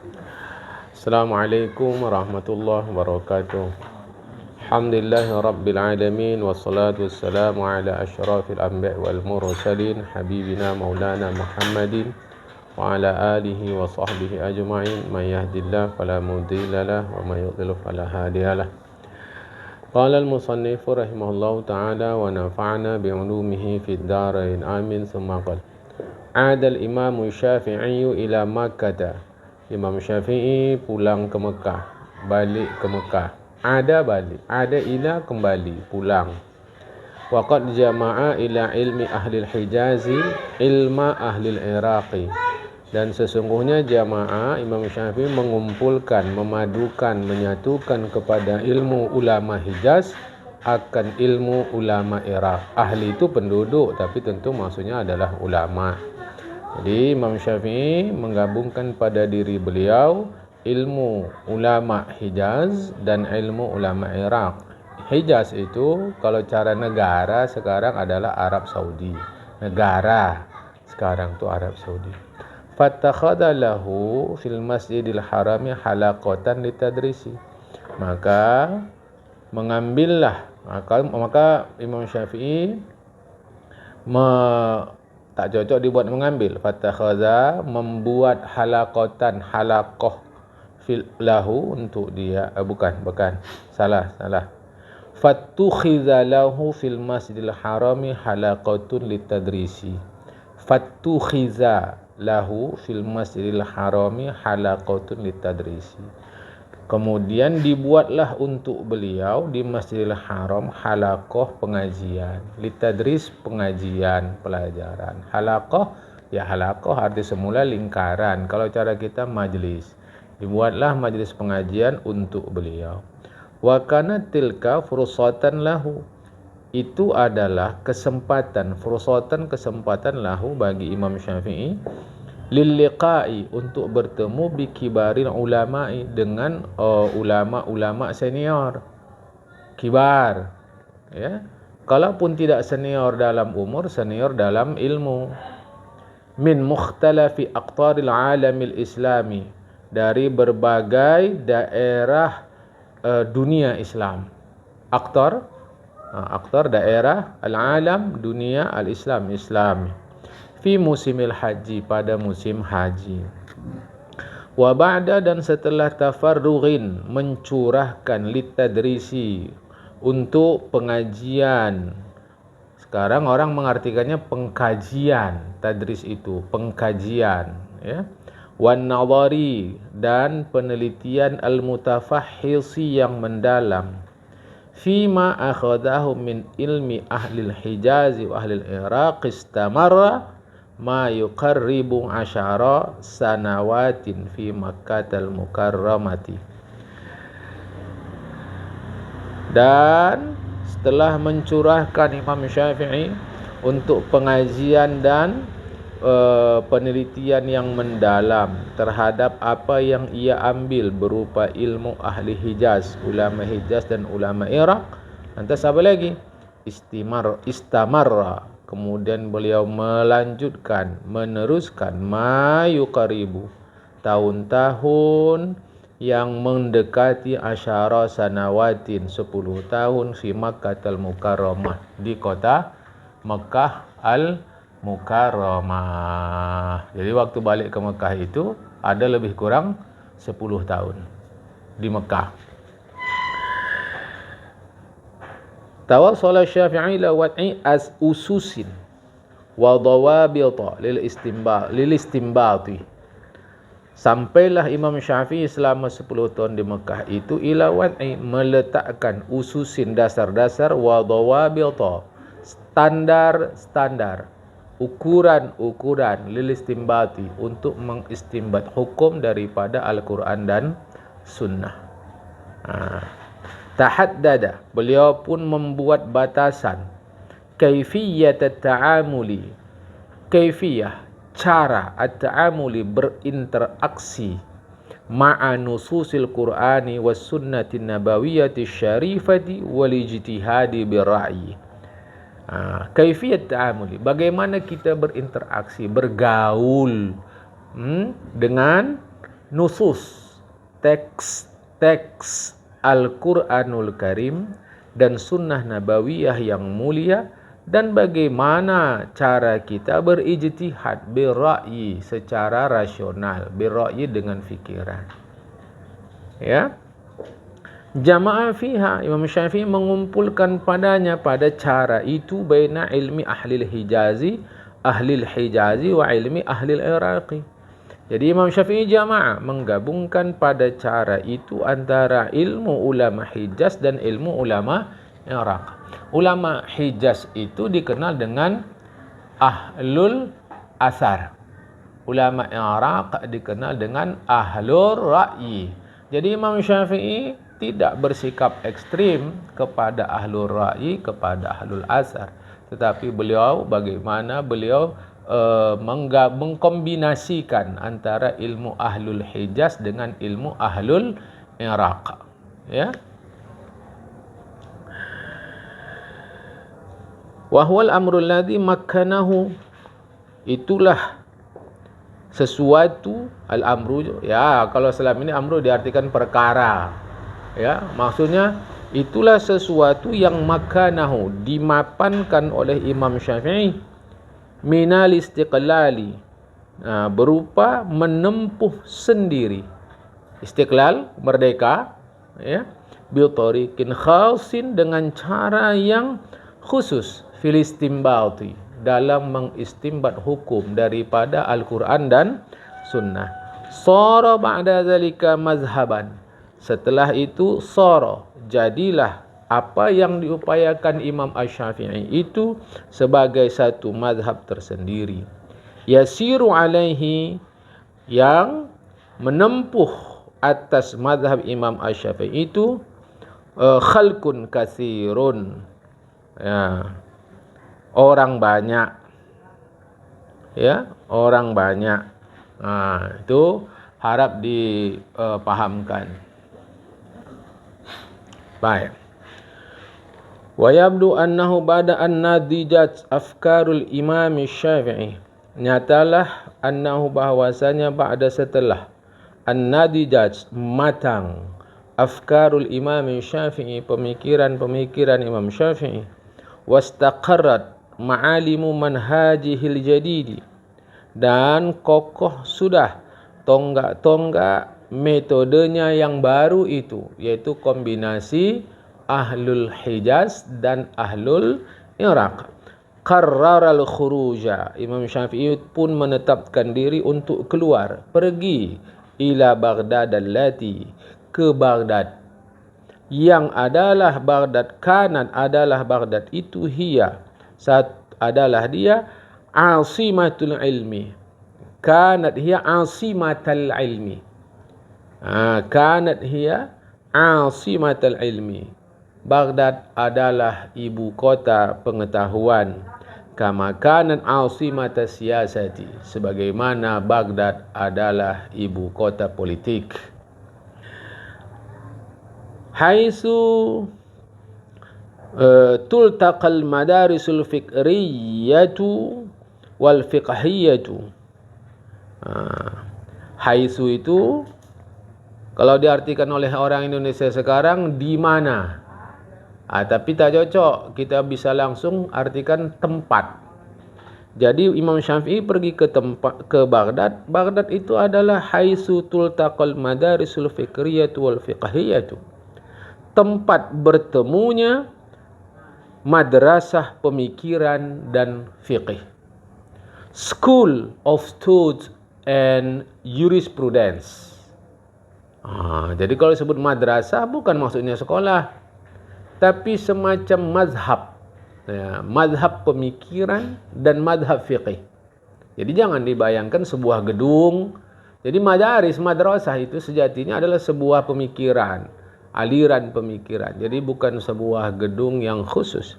Assalamualaikum warahmatullahi wabarakatuh. Alhamdulillahi rabbil alamin wassalatu wassalamu ala asyrafil anbiya'i wal mursalin habibina maulana Muhammadin wa ala alihi wa sahbihi ajma'in. Man yahdihillahu fala mudilla lahu wa man yudlil fala hadiya lahu. Qala al-musannif rahimahullahu ta'ala wa nafa'na bi'ulumihi fid dharain amin. Summa qala Ada al-Imam Syafi'i ila Makkah. Imam Syafi'i pulang ke Mekah, balik ke Mekah. Ada balik, ada ila kembali, pulang. Waqad jama'a ila ilmi ahli al-Hijazi ilma ahli al-Iraqi. Dan sesungguhnya jamaah Imam Syafi'i mengumpulkan, memadukan, menyatukan kepada ilmu ulama Hijaz akan ilmu ulama Iraq. Ahli itu penduduk, tapi tentu maksudnya adalah ulama. Jadi Imam Syafi'i menggabungkan pada diri beliau ilmu ulama Hijaz dan ilmu ulama Iraq. Hijaz itu kalau cara negara sekarang adalah Arab Saudi. Negara sekarang itu Arab Saudi. Fattakhadha lahu fil Masjidil Harami halaqatan litadrisi. Maka mengambillah maka Imam Syafi'i tak cocok dibuat mengambil. Fattakhadha membuat halaqah fil lahu untuk dia. Bukan salah. Fattukhiza lahu fil Masjidil Harami halaqatun litadrisi. Fattukhiza lahu fil Masjidil Harami halaqatun litadrisi. Kemudian dibuatlah untuk beliau di Masjidil Haram halaqah pengajian, litadris pengajian, pelajaran. Halaqah arti semula lingkaran. Kalau cara kita majlis. Dibuatlah majlis pengajian untuk beliau. Wa kana tilka fursatan lahu. Itu adalah kesempatan lahu bagi Imam Syafi'i lilliqa'i untuk bertemu bikibaril ulama'i dengan ulama-ulama senior kibar, ya. Kalaupun tidak senior dalam umur, senior dalam ilmu. Min mukhtalafi aqtaril alamil islami, dari berbagai daerah dunia Islam. Aqtar daerah, al-alam dunia, al-islam islami. Fi musimil haji, pada musim haji. Wa ba'da, dan setelah tafarrughin, mencurahkan, litadrisi, untuk pengajian. Sekarang orang mengartikannya pengkajian. Tadris itu pengkajian, ya. Wan nadhari, dan penelitian al-mutafahhisi yang mendalam. Fima akhadahu min ilmi ahli al-Hijaz wa ahli al-Iraq istamarra ma yuqarribu asyara sanawatin fi Makkahal Mukarramati. Dan setelah mencurahkan Imam Syafi'i untuk pengajian dan penelitian yang mendalam terhadap apa yang ia ambil berupa ilmu ahli Hijaz, ulama Hijaz dan ulama Iraq. Lantas apa lagi? Istamarra, kemudian beliau melanjutkan, meneruskan ma yuqaribu, tahun-tahun yang mendekati asyara sanawatin, 10 tahun fi Makkahal Mukarramah, di kota Makkah Al-Mukarramah. Jadi waktu balik ke Mekah itu ada lebih kurang 10 tahun di Mekah. Tawassala Syafi'i ila wad'i as ususin wa dawabita lil istinbati. Sampailah Imam Syafi'i selama 10 tahun di Mekah itu ila wad'i, meletakkan ususin, dasar-dasar, wa dawabita, standar-standar, ukuran-ukuran, lil istimbati, untuk mengistimbat hukum daripada Al-Quran dan Sunnah. Tahaddada, beliau pun membuat batasan. Kaifiyat at-ta'amuli, kaifiyah, cara at-ta'amuli, berinteraksi, ma'a nususil Qur'ani was sunnati nabawiyyati syarifati wal ijtihadi birra'yi. Kaifiyat ta'amuli, bagaimana kita berinteraksi, bergaul dengan nusus, teks Al-Quranul Karim dan sunnah nabawiyah yang mulia, dan bagaimana cara kita berijtihad birra'yi secara rasional, birra'yi dengan fikiran. Ya. Jama'a fiha, Imam Syafi'i mengumpulkan padanya pada cara itu baina ilmi ahli Hijazi wa ilmi ahli Iraqi. Jadi Imam Syafi'i jamaah menggabungkan pada cara itu antara ilmu ulama Hijaz dan ilmu ulama Iraq. Ulama Hijaz itu dikenal dengan ahlul asar. Ulama Iraq dikenal dengan ahlul ra'yi. Jadi Imam Syafi'i tidak bersikap ekstrim kepada ahlul ra'yi, kepada ahlul asar. Tetapi bagaimana beliau mengkombinasikan antara ilmu ahlul Hijaz dengan ilmu ahlul Iraq. Ya. Wahwal amrul ladzi makkanahu, itulah sesuatu, al-amru, ya kalau selama ini amru diartikan perkara, ya maksudnya itulah sesuatu yang makkanahu, dimapankan oleh Imam Syafi'i minal istiqlali, berupa menempuh sendiri, istiqlal, merdeka, ya, bi tariqin khasin, dengan cara yang khusus, fil istimbati, dalam mengistimbat hukum daripada Al-Quran dan Sunnah. Sara ba'da zalika mazhaban, setelah itu sara, jadilah apa yang diupayakan Imam Asy-Syafi'i itu sebagai satu mazhab tersendiri. Yasiru alaihi, yang menempuh atas mazhab Imam Asy-Syafi'i itu khalqun katsirun, ya, orang banyak, ya, orang banyak. Itu harap dipahamkan. Baik. Wa yabdu annahu ba'da an nadijat afkarul Imam Syafi'i, nyatalah annahu, bahwasanya ba'da, setelah an nadijat, matang, afkarul Imam Syafi'i, pemikiran-pemikiran Imam Syafi'i, wastaqarrat ma'alimu manhajihil jadidi, dan kokoh sudah tonggak-tonggak metodenya yang baru itu, yaitu kombinasi ahlul Hijaz dan ahlul Iraq. Qarraral khuruja, Imam Syafi'i pun menetapkan diri untuk keluar, pergi ila Baghdad allati, ke Baghdad, yang adalah Baghdad, kanat, adalah Baghdad itu, hiya, adalah dia, asimatul ilmi, kanat hiya asimatul ilmi, kanat hiya asimatul ilmi, Baghdad adalah ibu kota pengetahuan, kama kanat asimatul siyasati, sebagaimana Baghdad adalah ibu kota politik. Haitsu tultaqal madarisul fikriyatu wal fiqhiyatu. Haitsu itu kalau diartikan oleh orang Indonesia sekarang di mana? Tapi tak cocok, kita bisa langsung artikan tempat. Jadi Imam Syafi'i pergi ke Baghdad. Baghdad itu adalah haitsu tultaqal madarisul fikriyatu wal fiqhiyatu, tempat bertemunya madrasah pemikiran dan fiqh, school of thought and jurisprudence. Jadi kalau disebut madrasah bukan maksudnya sekolah, tapi semacam mazhab, ya, mazhab pemikiran dan mazhab fiqh. Jadi jangan dibayangkan sebuah gedung. Jadi madrasah itu sejatinya adalah sebuah pemikiran, aliran pemikiran. Jadi bukan sebuah gedung yang khusus.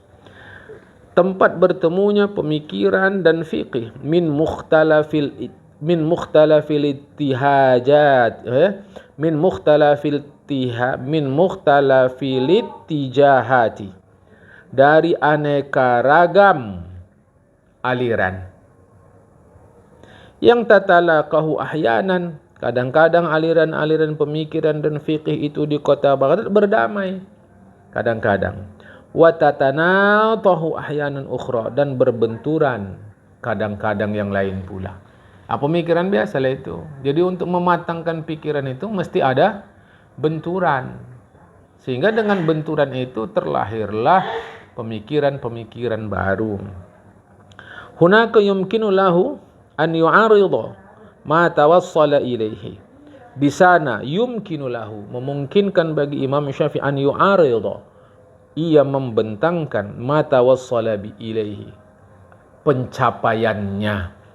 Tempat bertemunya pemikiran dan fiqh min mukhtalafil ittihajat, min mukhtalafil ittijahati, dari aneka ragam aliran, yang tatalaqahu ahyanan Kadang-kadang aliran-aliran pemikiran dan fikih itu di kota Baghdad berdamai. Kadang-kadang. Wa tatanatahu ahyanan ukhra, dan berbenturan kadang-kadang yang lain pula. Pemikiran biasalah itu. Jadi untuk mematangkan pikiran itu mesti ada benturan. Sehingga dengan benturan itu terlahirlah pemikiran-pemikiran baru. Hunaka yumkinu lahu an yu'arida ma tawassala ilaihi. Di sana yumkinu lahu, memungkinkan bagi Imam Syafi'i an yu'arida, ia membentangkan ma tawassala ilaihi, pencapaiannya.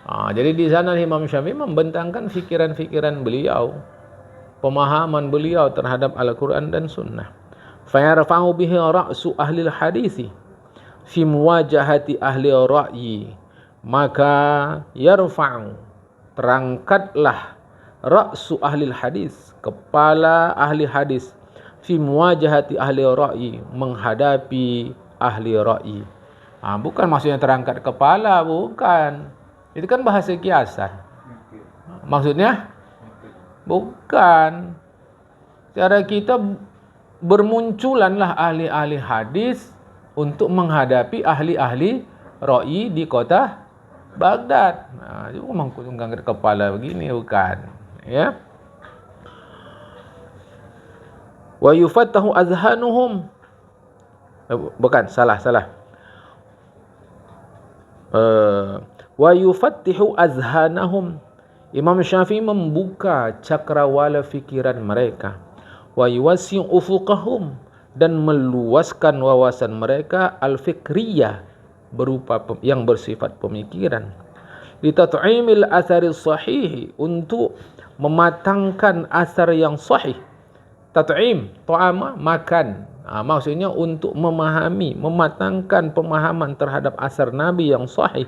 Jadi di sana Imam Syafi'i membentangkan fikiran-fikiran beliau, pemahaman beliau terhadap Al-Quran dan Sunnah. Fayarfa'u bihi ra'su ahli al-hadisi fi muwajahati ahli ra'yi, maka yarfa'u, terangkatlah, ra'su ahli hadis, kepala ahli hadis, fi muwajahati ahli ra'yi, menghadapi ahli ra'yi. Bukan maksudnya terangkat kepala, bukan. Itu kan bahasa kiasan. Maksudnya bukan. Cara kita bermunculanlah ahli-ahli hadis untuk menghadapi ahli-ahli ra'yi di kota Baghdad. Jadi mengangkat kepala begini, bukan. Ya. Wa yufattahu azhanuhum. Bukan, salah. Wa yufattihu azhanahum. Imam Syafi'i membuka cakrawala fikiran mereka. Wa yuwassi'u ufuqahum, dan meluaskan wawasan mereka al-fikriyah, berupa yang bersifat pemikiran. Litat'imil athari sahih, untuk mematangkan asar yang sahih. Tat'im, ta'ama, makan. Maksudnya untuk memahami, mematangkan pemahaman terhadap asar Nabi yang sahih.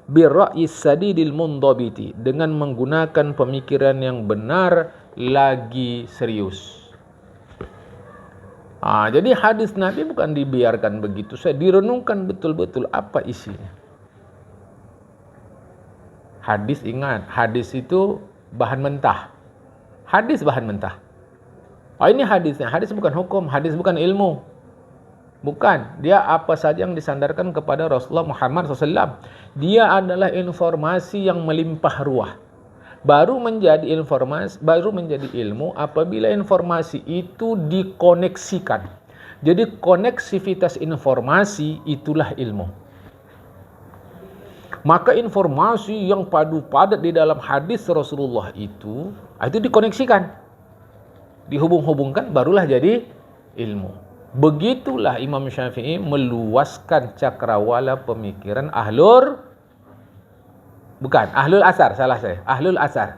Birra'is sadidil mundabiti, dengan menggunakan pemikiran yang benar lagi serius. Jadi hadis Nabi bukan dibiarkan begitu saja, direnungkan betul-betul apa isinya. Hadis, ingat, hadis itu bahan mentah. Hadis bahan mentah. Ini hadisnya. Hadis bukan hukum, hadis bukan ilmu. Bukan. Dia apa saja yang disandarkan kepada Rasulullah Muhammad SAW. Dia adalah informasi yang melimpah ruah. Baru menjadi informasi, baru menjadi ilmu apabila informasi itu dikoneksikan. Jadi koneksivitas informasi itulah ilmu. Maka informasi yang padu padat di dalam hadis Rasulullah itu dikoneksikan, dihubung-hubungkan, barulah jadi ilmu. Begitulah Imam Syafi'i meluaskan cakrawala pemikiran ahlul asar, ahlul asar.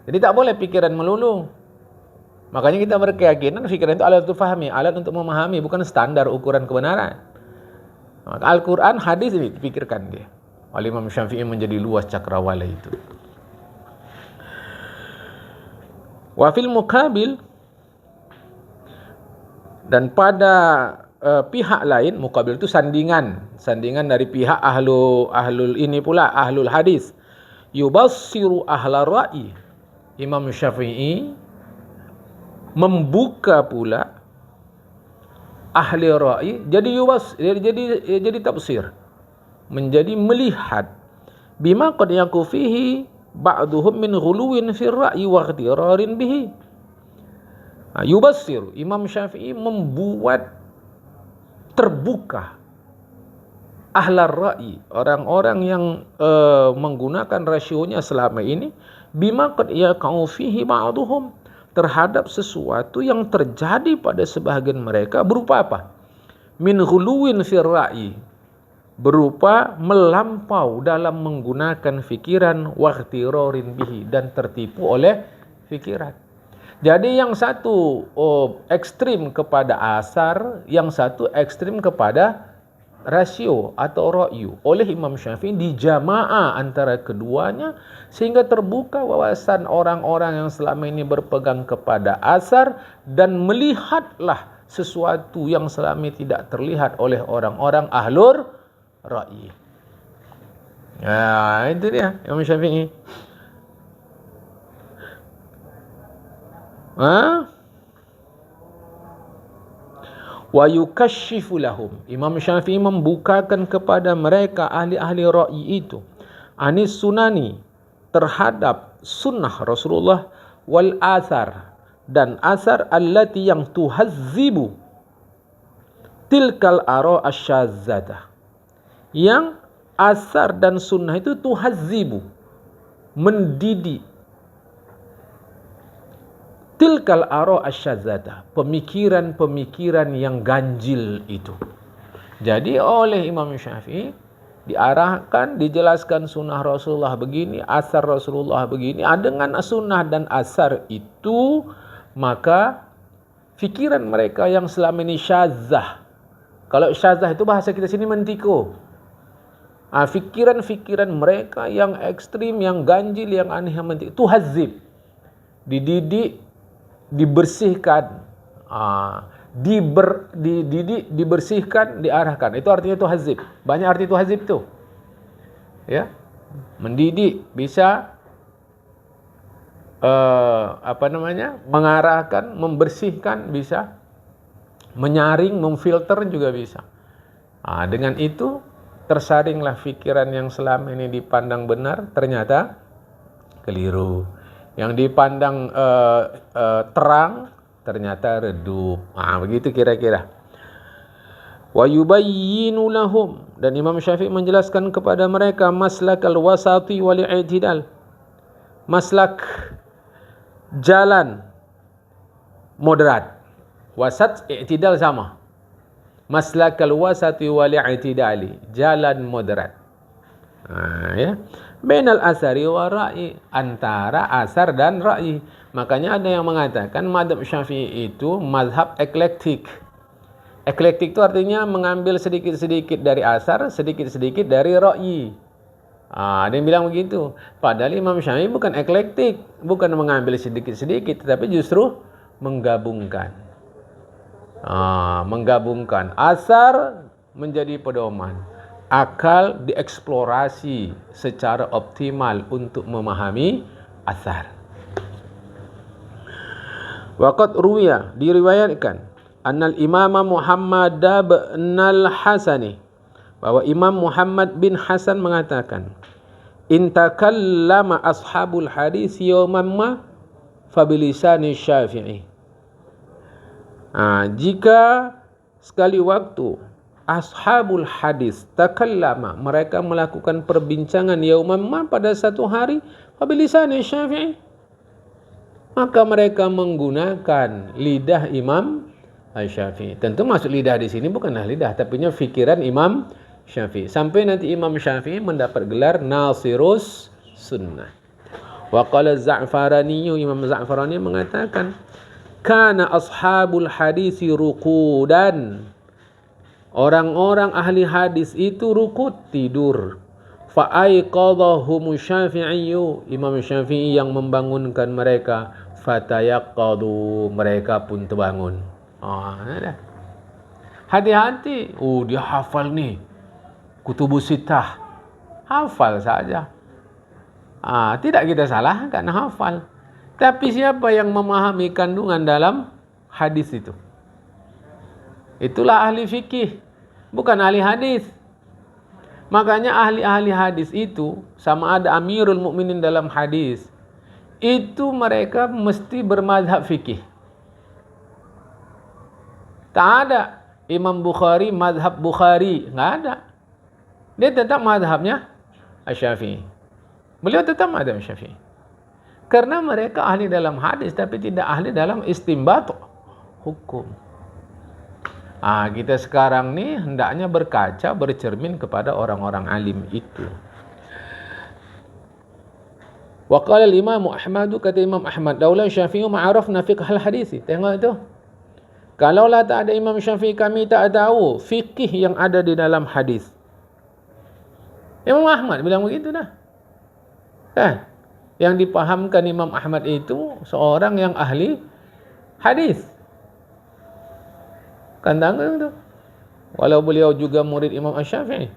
Jadi tak boleh pikiran melulu. Makanya kita berkeyakinan pikiran itu alat untuk fahami, alat untuk memahami, bukan standar ukuran kebenaran. Maka Al-Quran, hadis ini dipikirkan dia. Imam Syafi'i menjadi luas cakrawala itu. Wa fil muqabil, dan pada pihak lain, muqabil itu sandingan dari pihak ahlul ini pula, ahlul hadis. Yubassiru ahla ra'i, Imam Syafi'i membuka pula ahli ra'i, jadi tafsir, menjadi melihat bima qad yaku fihi ba'duhum min ghuluwin fi ra'i wa ightirarin bihi. Yubassir, Imam Syafi'i membuat terbuka ahlar ra'i, orang-orang yang menggunakan rasionya selama ini, bima qad yaku fihi ba'duhum, terhadap sesuatu yang terjadi pada sebahagian mereka, berupa apa? Min ghuluwin fi ra'i, berupa melampau dalam menggunakan fikiran, wa ightirarin bihi, dan tertipu oleh fikiran. Jadi yang satu ekstrim kepada asar, yang satu ekstrim kepada rasio atau ra'yu. Oleh Imam Syafi'i dijamaah antara keduanya, sehingga terbuka wawasan orang-orang yang selama ini berpegang kepada asar, dan melihatlah sesuatu yang selama ini tidak terlihat oleh orang-orang ahlur ra'yi. Itu dia Imam Syafi'i. Wa yukashifu lahum. Imam Syafi'i membukakan kepada mereka ahli-ahli ra'yi itu anis sunani, terhadap sunnah Rasulullah, wal asar, dan asar allati yang tuhazzibu tilkal ara asyazzata, yang asar dan sunnah itu tuhazzibu, mendidik tilkal ara asyazzata, pemikiran-pemikiran yang ganjil itu. Jadi oleh Imam Syafi'i diarahkan, dijelaskan sunnah Rasulullah begini, asar Rasulullah begini. Dengan sunnah dan asar itu, maka fikiran mereka yang selama ini syazah. Kalau syazah itu bahasa kita sini mentiko. Fikiran-fikiran mereka yang ekstrim, yang ganjil, yang aneh, yang mentiko. Itu hazib. Dididik, dibersihkan. Dididik, dibersihkan, diarahkan. Itu artinya itu hazib. Banyak arti itu hazib tu. Ya. Mendidik bisa mengarahkan, membersihkan bisa, menyaring, memfilter juga bisa. Dengan itu tersaringlah fikiran yang selama ini dipandang benar ternyata keliru. Yang dipandang terang ternyata redup. Begitu kira-kira. Wa yubayyinu lahum, dan Imam Syafi'i menjelaskan kepada mereka maslakal wasati wal i'tidal. Maslak, jalan moderat. Wasat, i'tidal sama. Maslakal wasati wal i'tidali, jalan moderat. Ya. Bainal asari wa ra'i, antara asar dan ra'i. Makanya ada yang mengatakan mazhab Syafi'i itu mazhab eklektik. Eklektik itu artinya mengambil sedikit-sedikit dari asar, sedikit-sedikit dari ra'i. Ada yang bilang begitu. Padahal Imam Syafi'i bukan eklektik, bukan mengambil sedikit-sedikit, tetapi justru menggabungkan. Menggabungkan asar menjadi pedoman. Akal dieksplorasi secara optimal untuk memahami asar. Waqad ruwiya, diriwayatkan, annal imama Muhammad bin al-Hasani, bahwa Imam Muhammad bin Hasan mengatakan, intakallama ashabul hadis yawman ma fabilisani Syafi'i. Jika sekali waktu ashabul hadis takallama, mereka melakukan perbincangan yauman ma, pada satu hari, fabilisani Syafi'i, maka mereka menggunakan lidah Imam Syafi'i. Tentu maksud lidah di sini bukanlah lidah, tapi fikiran Imam Syafi'i. Sampai nanti Imam Syafi'i mendapat gelar Nasirus Sunnah. Wa qala Az-Za'farani, Imam Za'farani mengatakan, kana ashabul hadisi ruqudan, orang-orang ahli hadis itu rukud, tidur. Fa aiqadhahum Syafi'i, Imam Syafi'i yang membangunkan mereka. Fatayaqqadu, mereka pun terbangun. Hati-hati. Dia hafal nih Kutubus Sittah, hafal saja. Tidak kita salahkan hafal. Tapi siapa yang memahami kandungan dalam hadis itu? Itulah ahli fikih, bukan ahli hadis. Makanya ahli-ahli hadis itu, sama ada Amirul Mukminin dalam hadis, itu mereka mesti bermazhab fikih. Tak ada Imam Bukhari mazhab Bukhari, enggak ada. Dia tetap mazhabnya Asy-Syafi'i. Beliau tetap mazhab Syafi'i. Karena mereka ahli dalam hadis tapi tidak ahli dalam istinbat hukum. Kita sekarang ni hendaknya berkaca, bercermin kepada orang-orang alim itu. Wa qala al-Imam Ahmad, kata Imam Ahmad, laula Syafi'i ma'arafna fiqh al-hadis. Tengok tu. Kalaulah tak ada Imam Syafi'i, kami tak tahu fikih yang ada di dalam hadis. Imam Ahmad bilang begitu dah. Kan? Yang dipahamkan Imam Ahmad itu seorang yang ahli hadis. Kan tanggung tu. Walau beliau juga murid Imam Asy-Syafi'i.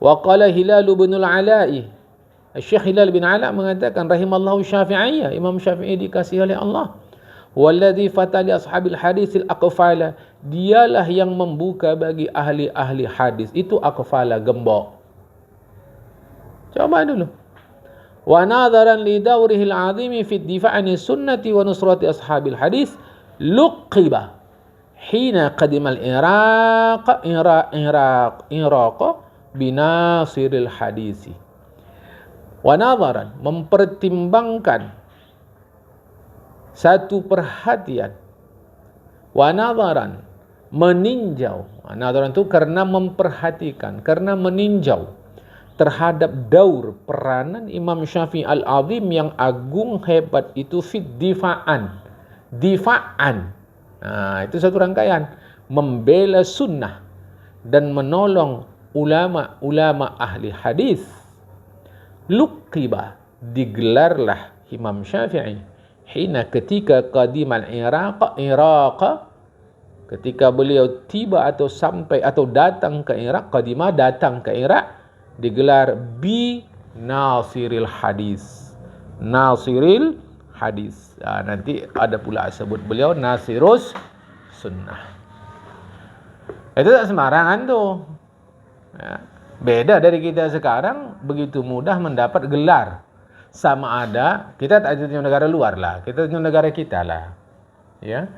Wa qala Hilal bin al-Ala'i, Syekh Hilal bin Ala mengatakan rahimallahu Syafi'iyya, Imam Syafi'i dikasihi oleh Allah. Walladhi fatali ashabil hadisil aqfala, dialah yang membuka bagi ahli-ahli hadis itu aqfala, gembok. Coba dulu. Wa nadharan li dawrihi al-'azimi fi ad-difa'ani sunnati wa nusrati ashabil hadis luqiba hina qadima al-Iraq binasiril hadisi. Wa nadharan, mempertimbangkan, satu perhatian. Wa nadharan, meninjau. Nadharan itu karena memperhatikan, karena meninjau terhadap daur peranan Imam Syafi'i al-Azim yang agung hebat itu fit difa'an. Itu satu rangkaian, membela sunnah dan menolong ulama-ulama ahli hadis. Luqiba, digelarlah Imam Syafi'i hina ketika qadimal Iraq, ketika beliau tiba atau sampai atau datang ke Iraq. Qadima, datang ke Iraq, digelar bi nasiril hadis. Nasiril hadis. Nanti ada pula sebut beliau nasirus sunnah. Itu tak sembarangan tu. Beda dari kita sekarang, begitu mudah mendapat gelar. Sama ada, kita tak tunjuk negara luar lah, kita tunjuk negara kita lah. Ya,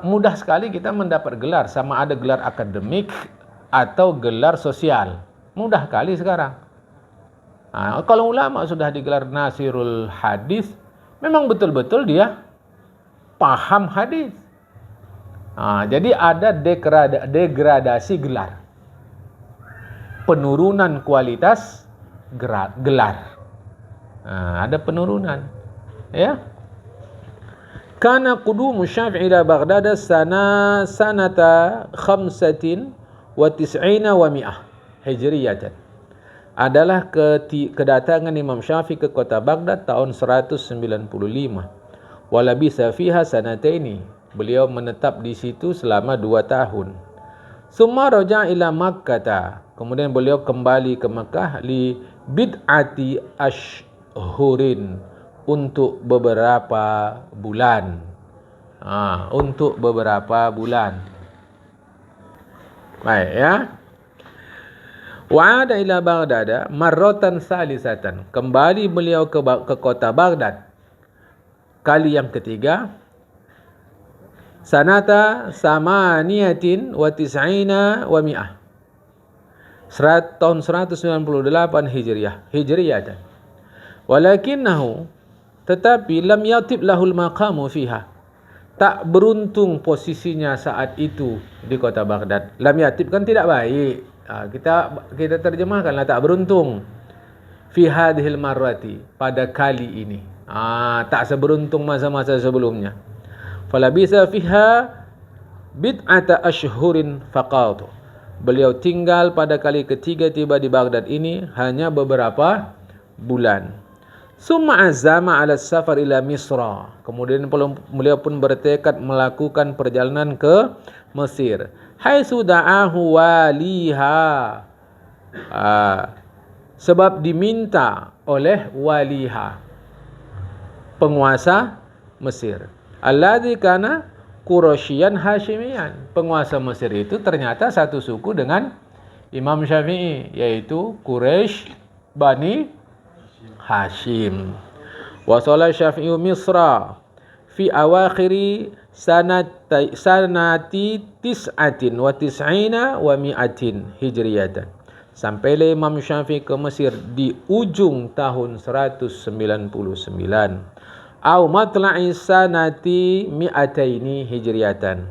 mudah sekali kita mendapat gelar, sama ada gelar akademik atau gelar sosial. Mudah kali sekarang. Kalau ulama sudah digelar nasirul hadis, memang betul-betul dia paham hadis. Jadi ada degradasi gelar, penurunan kualitas gelar. Ada penurunan, ya. Kana qudumu Syafi'i ila Baghdad sanata 95 wa 100 Hijriyatan. Adalah kedatangan Imam Syafi'i ke kota Baghdad tahun 195. Wala bisa fiha sanataini. Beliau menetap di situ selama 2 tahun. Summa raja ila Makkah. Kemudian beliau kembali ke Makkah li bid'ati ashhurin, untuk beberapa bulan. Untuk beberapa bulan. Baik, ya. Wa'ada ila Baghdad marratan salisatan. Kembali beliau ke kota Baghdad kali yang ketiga. Sanata samaniyatin wa tis'ina wa mi'ah. Tahun 198 Hijriyah. Walakinnahu, tetapi lam yatib lahul maqamu fiha. Tak beruntung posisinya saat itu di kota Baghdad. Lam yatib kan tidak baik. Kita terjemahkanlah tak beruntung. Fi hadhil marrati, pada kali ini. Tak seberuntung masa-masa sebelumnya. Falabisa fiha bid'ata ashhurin faqat. Beliau tinggal pada kali ketiga tiba di Baghdad ini hanya beberapa bulan. Summa azama ala safar ila Misra. Kemudian beliau pun bertekad melakukan perjalanan ke Mesir. Haitsu da'ahu waliha. Sebab diminta oleh waliha, penguasa Mesir. Alladzi kana Quraisyan Hashimiyan. Penguasa Mesir itu ternyata satu suku dengan Imam Syafi'i, yaitu Quraisy Bani Hashim. Wasala Syafi'i Misra fi awakhiri sanati tis'atin wa tis'ina wa mi'atin Hijriyatan. Sampailah Imam Syafi'i ke Mesir di ujung tahun 199. Au matla'i sanati mi'ataini Hijriyatan,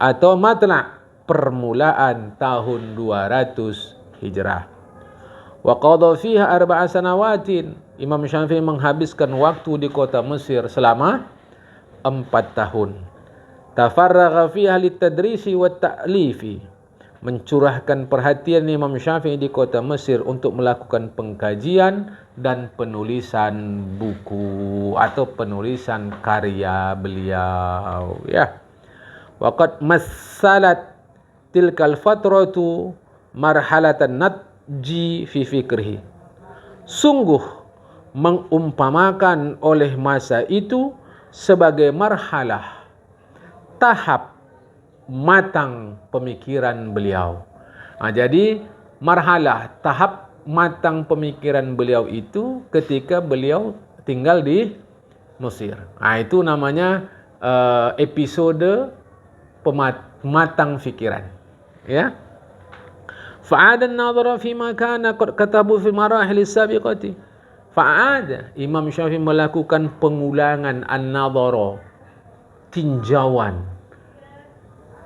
atau matla' permulaan tahun 200 Hijrah. Wa qadha fiha 4 sanawatin. Imam Syafi'i menghabiskan waktu di kota Mesir selama 4 tahun. Tafarragha fiha litadrisi wa ta'lifi. Mencurahkan perhatian Imam Syafi'i di kota Mesir untuk melakukan pengkajian dan penulisan buku atau penulisan karya beliau, ya. Waqad massalat tilkal fatratu marhalatan ji fi fikrihi. Sungguh mengumpamakan oleh masa itu sebagai marhalah, tahap matang pemikiran beliau. Jadi marhalah, tahap matang pemikiran beliau itu ketika beliau tinggal di Mesir. Itu namanya episode matang fikiran. Ya. Fa'ada an-nadhara fi ma kana qad katabu fi marahil as-sabiqati. Fa'ada, Imam Syafi'i melakukan pengulangan an-nadhara, tinjauan,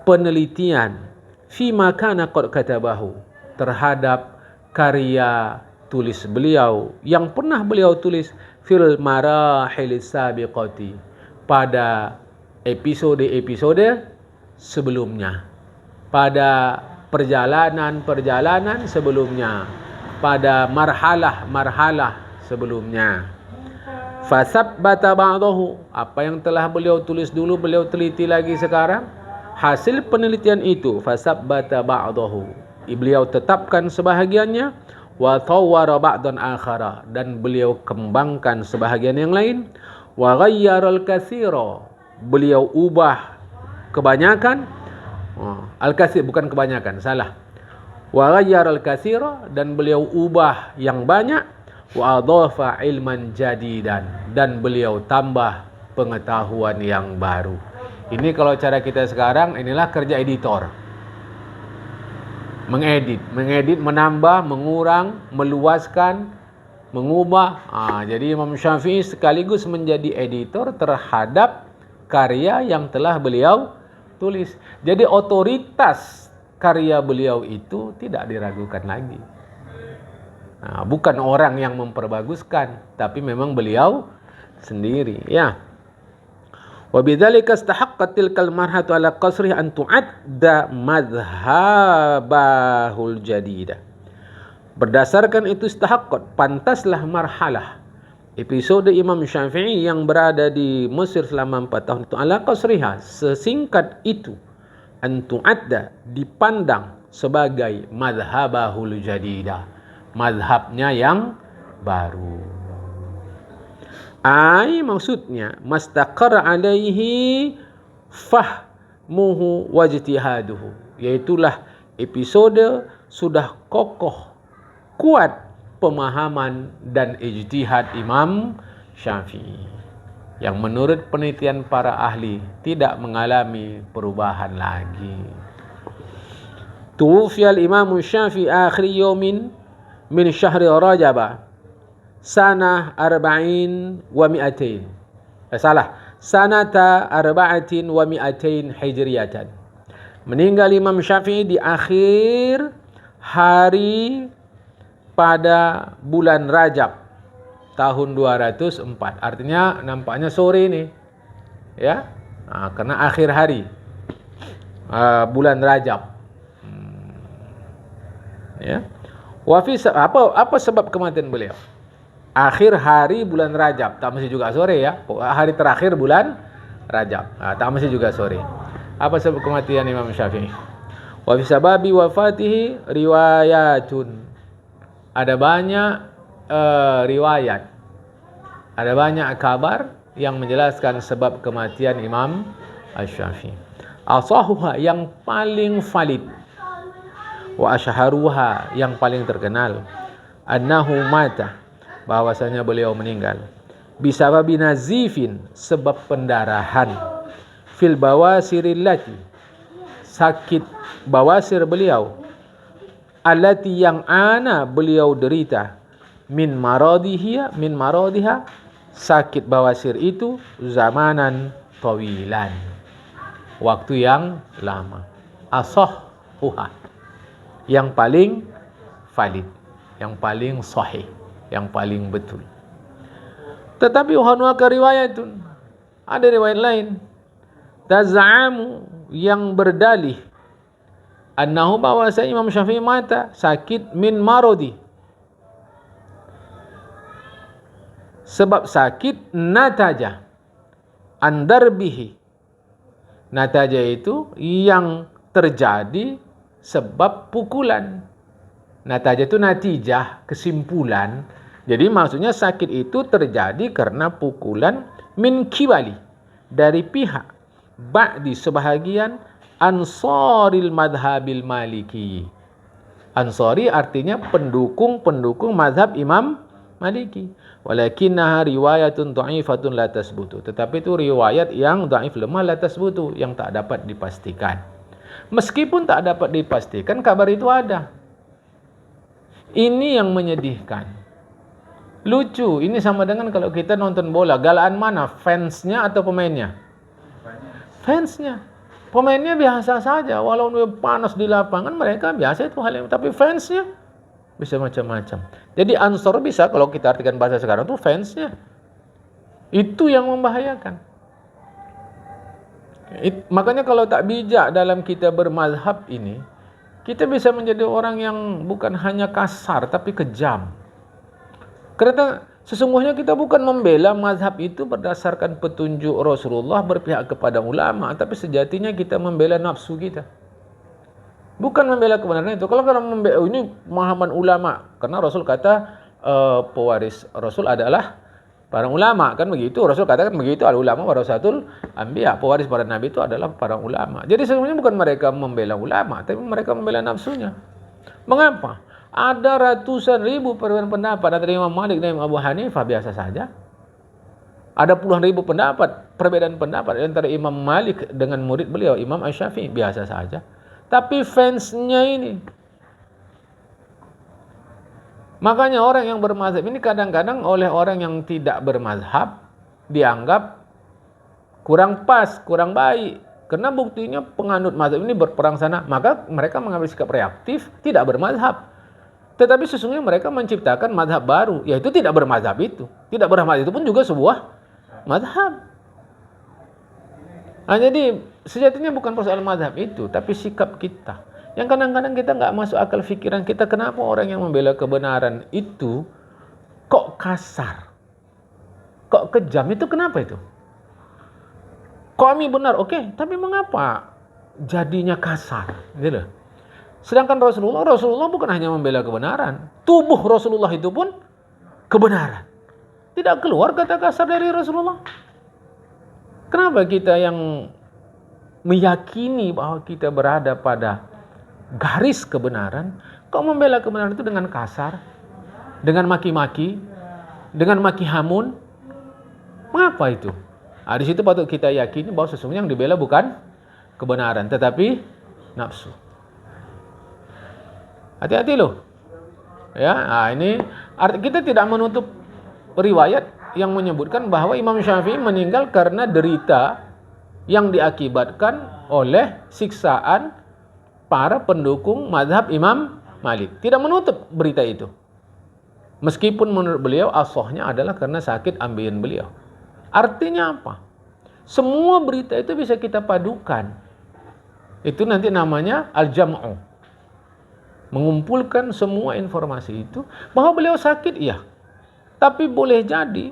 penelitian fi ma kana qad katabahu, terhadap karya tulis beliau yang pernah beliau tulis fil marahil as-sabiqati, pada episode-episode sebelumnya, pada perjalanan sebelumnya, pada marhalah sebelumnya. Fasabbata ba'dahu, apa yang telah beliau tulis dulu beliau teliti lagi sekarang. Hasil penelitian itu fasabbata ba'dahu, beliau tetapkan sebahagiannya, wa tawwara ba'dan akhara, dan beliau kembangkan sebahagian yang lain, wa ghayyara al-katsira, beliau ubah kebanyakan. Al-katsir bukan kebanyakan, salah. Wa ghayyara al-katsira, dan beliau ubah yang banyak. Wa adhafa ilman jadidan, dan beliau tambah pengetahuan yang baru. Ini kalau cara kita sekarang, inilah kerja editor. Mengedit, menambah, mengurang, meluaskan, mengubah. Jadi Imam Syafi'i sekaligus menjadi editor terhadap karya yang telah beliau tulis. Jadi otoritas karya beliau itu tidak diragukan lagi. Bukan orang yang memperbaguskan, tapi memang beliau sendiri. Ya. Wa bidzalika istahaqqat tilkal marhatu ala qasrih an tu'adda madhhabahul jadidah. Berdasarkan itu istahaqqat, pantaslah marhalah, episode Imam Syafi'i yang berada di Mesir selama 4 tahun itu, ala qasriha, sesingkat itu, an tu'adda, dipandang sebagai madhhabahul jadidah, madhabnya yang baru. Maksudnya mastaqar alaihi fahmuhu wajtihaduhu, yaitulah episode sudah kokoh, kuat pemahaman dan ijtihad Imam Syafi'i, yang menurut penelitian para ahli tidak mengalami perubahan lagi. Tuwfiyal Imam Syafi'i akhir yawmin min syahri Rajab sanah arba'in wa mi'atain. Sanata arba'atin wa mi'atain hijriyatan. Meninggal Imam Syafi'i di akhir hari pada bulan Rajab tahun 204. Artinya nampaknya sore ini. Ya. Karena akhir hari bulan Rajab. Ya. Apa sebab kematian beliau? Akhir hari bulan Rajab, tak mesti juga sore ya. Hari terakhir bulan Rajab, tak mesti juga sore. Apa sebab kematian Imam Syafi'i? Wa fi sababi wafatihi riwayatun. Ada banyak riwayat, ada banyak kabar yang menjelaskan sebab kematian Imam Asy-Syafi'i. Asahuha, yang paling valid, wa asharuha, yang paling terkenal, annahu mata, bahwasanya beliau meninggal, bisababi nazifin, sebab pendarahan, fil bawasirillati, sakit bawasir beliau, allati, yang beliau derita, min maradiha, sakit bawasir itu, zamanan tawilan, waktu yang lama. Asahhuha, yang paling valid, yang paling sahih, yang paling betul. Tetapi hunaka riwayatun, ada riwayat lain, taz'amu, yang berdalih, annahu, bahwasanya Imam Syafi'i mata sakit min marodi, sebab sakit nataja andarbihi. Nataja itu yang terjadi sebab pukulan. Nataja itu natijah, kesimpulan. Jadi maksudnya sakit itu terjadi karena pukulan min kibali, dari pihak ba'di sebahagian ansaril madhabil maliki. Ansari artinya pendukung-pendukung mazhab Imam Maliki. Walakinnaha riwayatun dha'ifatun la tasbutu. Tetapi itu riwayat yang dhaif, lemah, la tasbutu, yang tak dapat dipastikan. Meskipun tak dapat dipastikan, kabar itu ada. Ini yang menyedihkan. Lucu, ini sama dengan kalau kita nonton bola, galaan mana? Fansnya atau pemainnya? Fansnya. Pemainnya biasa saja, walau dia panas di lapangan, mereka biasa itu hal yang, tapi fansnya bisa macam-macam. Jadi ansor bisa, kalau kita artikan bahasa sekarang tuh fansnya. Itu yang membahayakan. Makanya kalau tak bijak dalam kita bermazhab ini, kita bisa menjadi orang yang bukan hanya kasar tapi kejam. Karena sesungguhnya kita bukan membela mazhab itu berdasarkan petunjuk Rasulullah berpihak kepada ulama, tapi sejatinya kita membela nafsu kita. Bukan membela kebenaran itu. Kalau membela ini pemahaman ulama, karena Rasul kata pewaris Rasul adalah para ulama, kan begitu. Rasul katakan begitu, al ulama warasatul anbiya, pewaris para nabi itu adalah para ulama. Jadi sebenarnya bukan mereka membela ulama, tapi mereka membela nafsunya. Mengapa? Ada ratusan ribu perbedaan pendapat antara Imam Malik dan Imam Abu Hanifah, biasa saja. Ada puluhan ribu perbedaan pendapat antara Imam Malik dengan murid beliau Imam Asy-Syafi'i, biasa saja. Tapi fansnya ini, makanya orang yang bermazhab ini kadang-kadang oleh orang yang tidak bermazhab dianggap kurang pas, kurang baik. Karena buktinya penganut mazhab ini berperang sana, maka mereka mengambil sikap reaktif, tidak bermazhab. Tetapi sesungguhnya mereka menciptakan mazhab baru, yaitu tidak bermazhab itu. Tidak bermazhab itu pun juga sebuah mazhab. Nah, jadi sejatinya bukan persoalan mazhab itu, tapi sikap kita. Yang kadang-kadang kita nggak masuk akal pikiran kita, kenapa orang yang membela kebenaran itu kok kasar, kok kejam, itu kenapa itu? Kami benar, oke, tapi mengapa jadinya kasar? Gitu. Sedangkan Rasulullah bukan hanya membela kebenaran, tubuh Rasulullah itu pun kebenaran. Tidak keluar kata kasar dari Rasulullah. Kenapa kita yang meyakini bahwa kita berada pada garis kebenaran, kok membela kebenaran itu dengan kasar, dengan maki-maki, dengan maki hamun? Mengapa itu? Nah, di situ patut kita yakini bahwa sesungguhnya yang dibela bukan kebenaran, tetapi nafsu. Hati-hati loh. Ya, nah ini kita tidak menutup riwayat yang menyebutkan bahwa Imam Syafi'i meninggal karena derita yang diakibatkan oleh siksaan para pendukung mazhab Imam Malik. Tidak menutup berita itu. Meskipun menurut beliau asohnya adalah karena sakit ambeien beliau. Artinya apa? Semua berita itu bisa kita padukan. Itu nanti namanya al-jam'u. Mengumpulkan semua informasi itu, bahwa beliau sakit, iya. Tapi boleh jadi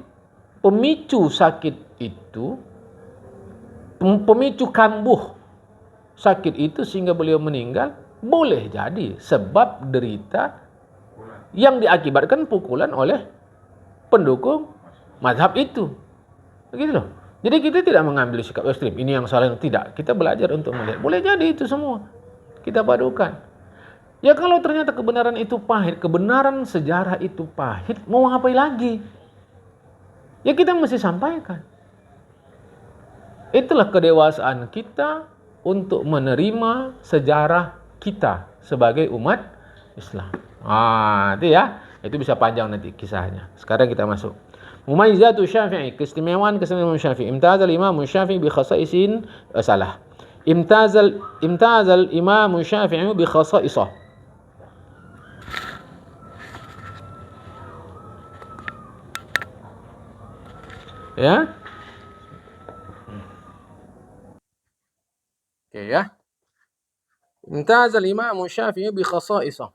pemicu sakit itu, pemicu kambuh sakit itu sehingga beliau meninggal, boleh jadi sebab derita yang diakibatkan pukulan oleh pendukung mazhab itu. Begitu loh. Jadi kita tidak mengambil sikap ekstrim, ini yang salah, tidak. Kita belajar untuk melihat. Boleh jadi itu semua kita padukan. Ya kalau ternyata kebenaran itu pahit, kebenaran sejarah itu pahit, mau ngapain lagi? Ya kita mesti sampaikan. Itulah kedewasaan kita untuk menerima sejarah kita sebagai umat Islam. Itu ya, itu bisa panjang nanti kisahnya. Sekarang kita masuk. Mumayyizatu Syafi'i, keistimewaan Imam Syafi'i. Imtazal Imam Syafi'i bi khasaisin salah. Imtazal Imam Syafi'i bi khasaisah. Ya. Oke ya. Imtazal Imam Syafi'i bi khasaisah.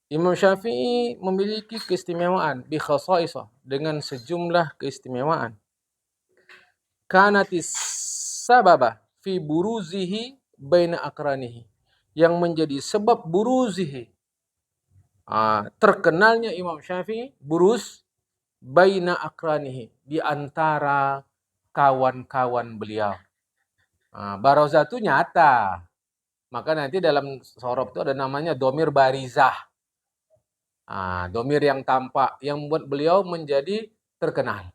Imam Syafi'i memiliki keistimewaan bi khasaisah, dengan sejumlah keistimewaan. Kanatis sababa fi buruzihi baina akranihi, yang menjadi sebab buruzihi, Terkenalnya Imam Syafi'i buruz baina akranihi, di antara kawan-kawan beliau. Barozah itu nyata. Maka nanti dalam sorob itu ada namanya domir barizah. Domir yang tampak, yang membuat beliau menjadi terkenal.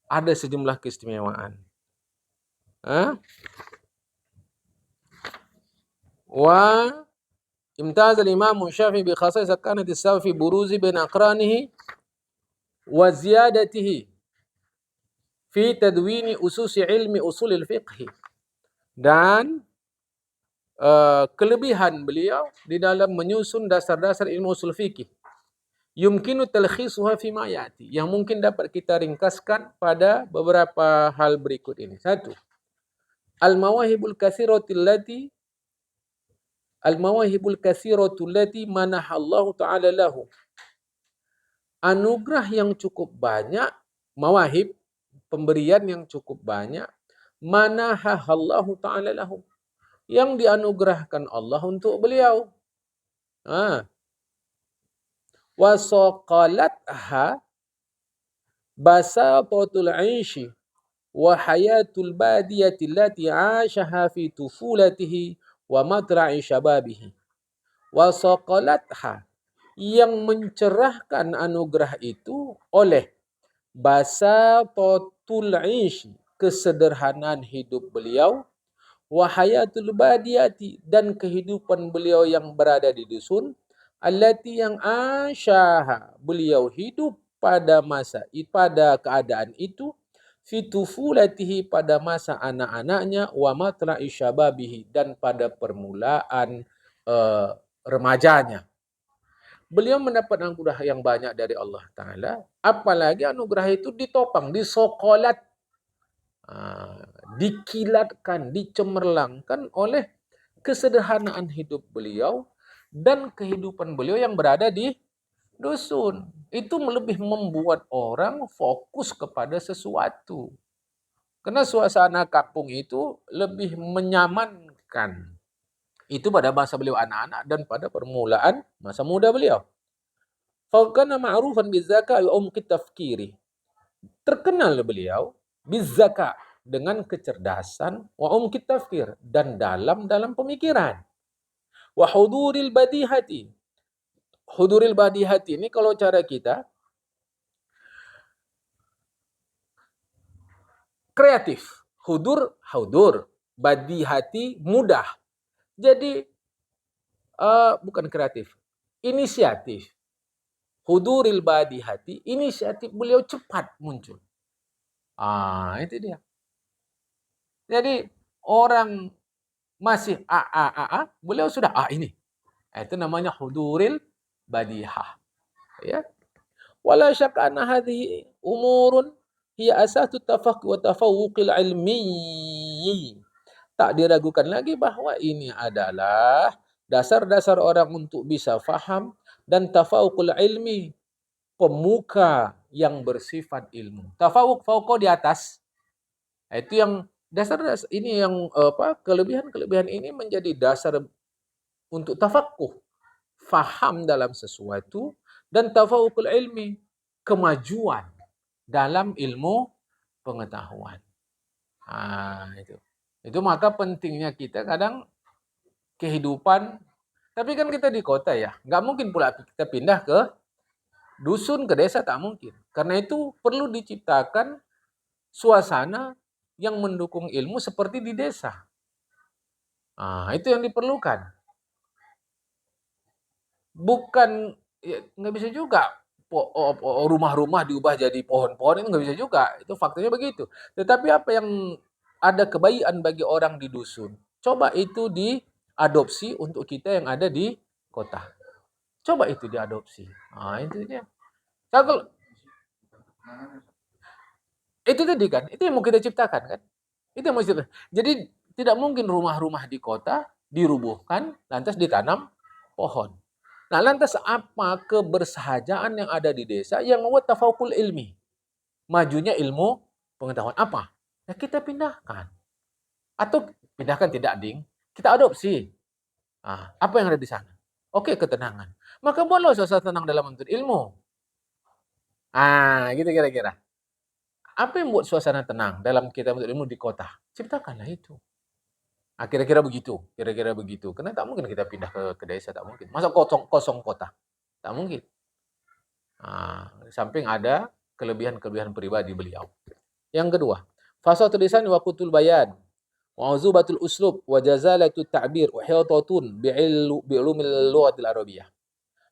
Ada sejumlah keistimewaan. Wa imtaz al-Imam Syafi'i bi khasais kanat as-sawi fi buruzi bain aqranihi wa ziyadatihi fi tadwini ususi ilmi usulil fiqh. Dan kelebihan beliau di dalam menyusun dasar-dasar ilmu usul fikih. Yumkinu talkhisuha fi ma yati, yang mungkin dapat kita ringkaskan pada beberapa hal berikut ini. 1. Al-mawahibul katsiratu allati manahallahu ta'ala lahu. Anugerah yang cukup banyak, mawahib, pemberian yang cukup banyak, manahallahu ta'ala lahu, yang dianugerahkan Allah untuk beliau. Wasaqalatha basatatul 'aishi wa hayatul badiyati allati 'ashaha fi tufulatihi wa matra'i syababihi. Wasaqalatha, yang mencerahkan anugerah itu oleh basatatul 'aishi, kesederhanaan hidup beliau, wa hayatul badiyati, dan kehidupan beliau yang berada di dusun, allati, yang asyaha, beliau hidup pada keadaan itu, fi tufulatihi, pada masa anak-anaknya, wa matra'i syababihi, dan pada permulaan remajanya. Beliau mendapat anugerah yang banyak dari Allah Ta'ala, apalagi anugerah itu ditopang, disokolat, dikilatkan, dicemerlangkan oleh kesederhanaan hidup beliau dan kehidupan beliau yang berada di dusun. Itu lebih membuat orang fokus kepada sesuatu. Karena suasana kampung itu lebih menyamankan. Itu pada masa beliau anak-anak dan pada permulaan masa muda beliau. Faqana ma'rufan bizaka wa umqit tafkiri. Terkenal beliau bizaka, dengan kecerdasan, wa umqit tafkir, dan dalam pemikiran. Wa huduril badihati. Huduril badihati ini kalau cara kita kreatif. Hudur, badihati, mudah. Jadi bukan kreatif, inisiatif. Huduril badihati, inisiatif beliau cepat muncul. Itu dia. Jadi orang masih beliau sudah ini. Itu namanya huduril badihah. Ya. Wala syakka anna hadhihi umurun hiya asatu tafaqquh wa tafawuqil ilmi. Tak diragukan lagi bahwa ini adalah dasar-dasar orang untuk bisa faham dan tafawuqul ilmi, pemuka yang bersifat ilmu. Tafawuq, fauqa, di atas. Itu yang dasar-dasar ini, yang kelebihan-kelebihan ini menjadi dasar untuk tafaqquh, faham dalam sesuatu, dan tafawuqul ilmi, kemajuan dalam ilmu pengetahuan. Itu maka pentingnya kita kadang kehidupan, tapi kan kita di kota ya, nggak mungkin pula kita pindah ke dusun, ke desa, tak mungkin. Karena itu perlu diciptakan suasana yang mendukung ilmu seperti di desa. Itu yang diperlukan. Bukan, nggak bisa juga rumah-rumah diubah jadi pohon-pohon, itu nggak bisa juga. Itu faktanya begitu. Tetapi apa yang ada kebaikan bagi orang di dusun, coba itu diadopsi untuk kita yang ada di kota. Coba itu diadopsi. Itu dia. Itu tadi kan, itu yang mau kita ciptakan kan. Itu yang mau kita ciptakan. Jadi tidak mungkin rumah-rumah di kota dirubuhkan lantas ditanam pohon. Nah, lantas apa kebersahajaan yang ada di desa yang membuat tafawuqul ilmi? Majunya ilmu pengetahuan apa? Ya kita pindahkan. Atau pindahkan tidak, Ding. Kita adopsi. Apa yang ada di sana? Oke, ketenangan. Maka buatlah suasana tenang dalam menuntut ilmu. Gitu kira-kira. Apa yang buat suasana tenang dalam kita menuntut ilmu di kota? Ciptakanlah itu. Kira-kira begitu, kira-kira begitu. Karena tak mungkin kita pindah ke desa, tak mungkin. Masa kosong kota? Tak mungkin. Di samping ada kelebihan-kelebihan pribadi beliau. Yang kedua, fasahatul lisan wa qutul bayan, wa uzubatul uslub, wa jazalatul ta'bir, wa hiyatatun bi'ulumil lughatil arabiyyah.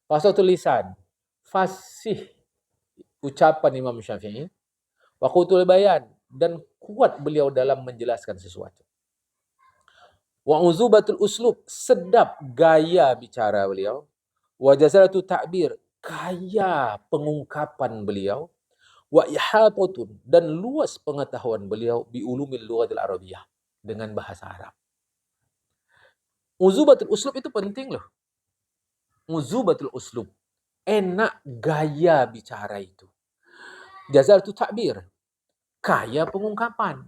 Fasahatul lisan, fasih ucapan Imam Syafi'i, wa qutul bayan, dan kuat beliau dalam menjelaskan sesuatu. Wa uzubatul uslub, sedap gaya bicara beliau. Wa jazalatu ta'bir, kaya pengungkapan beliau. Wa ihatatun, dan luas pengetahuan beliau bi ulumil lughatil arabiyyah, dengan bahasa Arab. Uzubatul uslub itu penting loh. Uzubatul uslub, enak gaya bicara itu. Jazalatu ta'bir, kaya pengungkapan.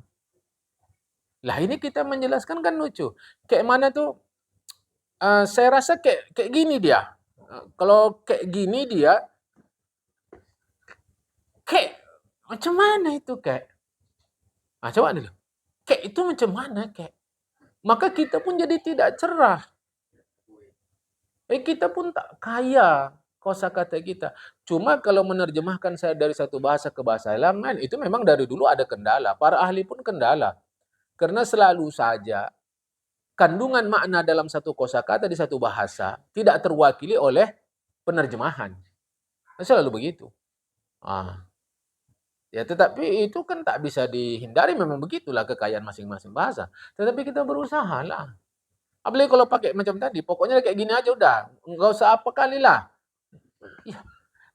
Lah ini kita menjelaskan kan lucu. Kayak mana tuh? Saya rasa kayak gini dia. Kalau kayak gini dia, kayak macam mana itu kayak? Coba dulu. Kayak itu macam mana kayak? Maka kita pun jadi tidak cerah. Kita pun tak kaya kosakata kita. Cuma kalau menerjemahkan saya dari satu bahasa ke bahasa lain, itu memang dari dulu ada kendala. Para ahli pun kendala. Karena selalu saja kandungan makna dalam satu kosakata di satu bahasa tidak terwakili oleh penerjemahan. Selalu begitu. Ya, tetapi itu kan tak bisa dihindari, memang begitulah kekayaan masing-masing bahasa. Tetapi kita berusaha lah. Apalagi kalau pakai macam tadi, pokoknya kayak gini aja udah, nggak usah apa kali lah. Ya,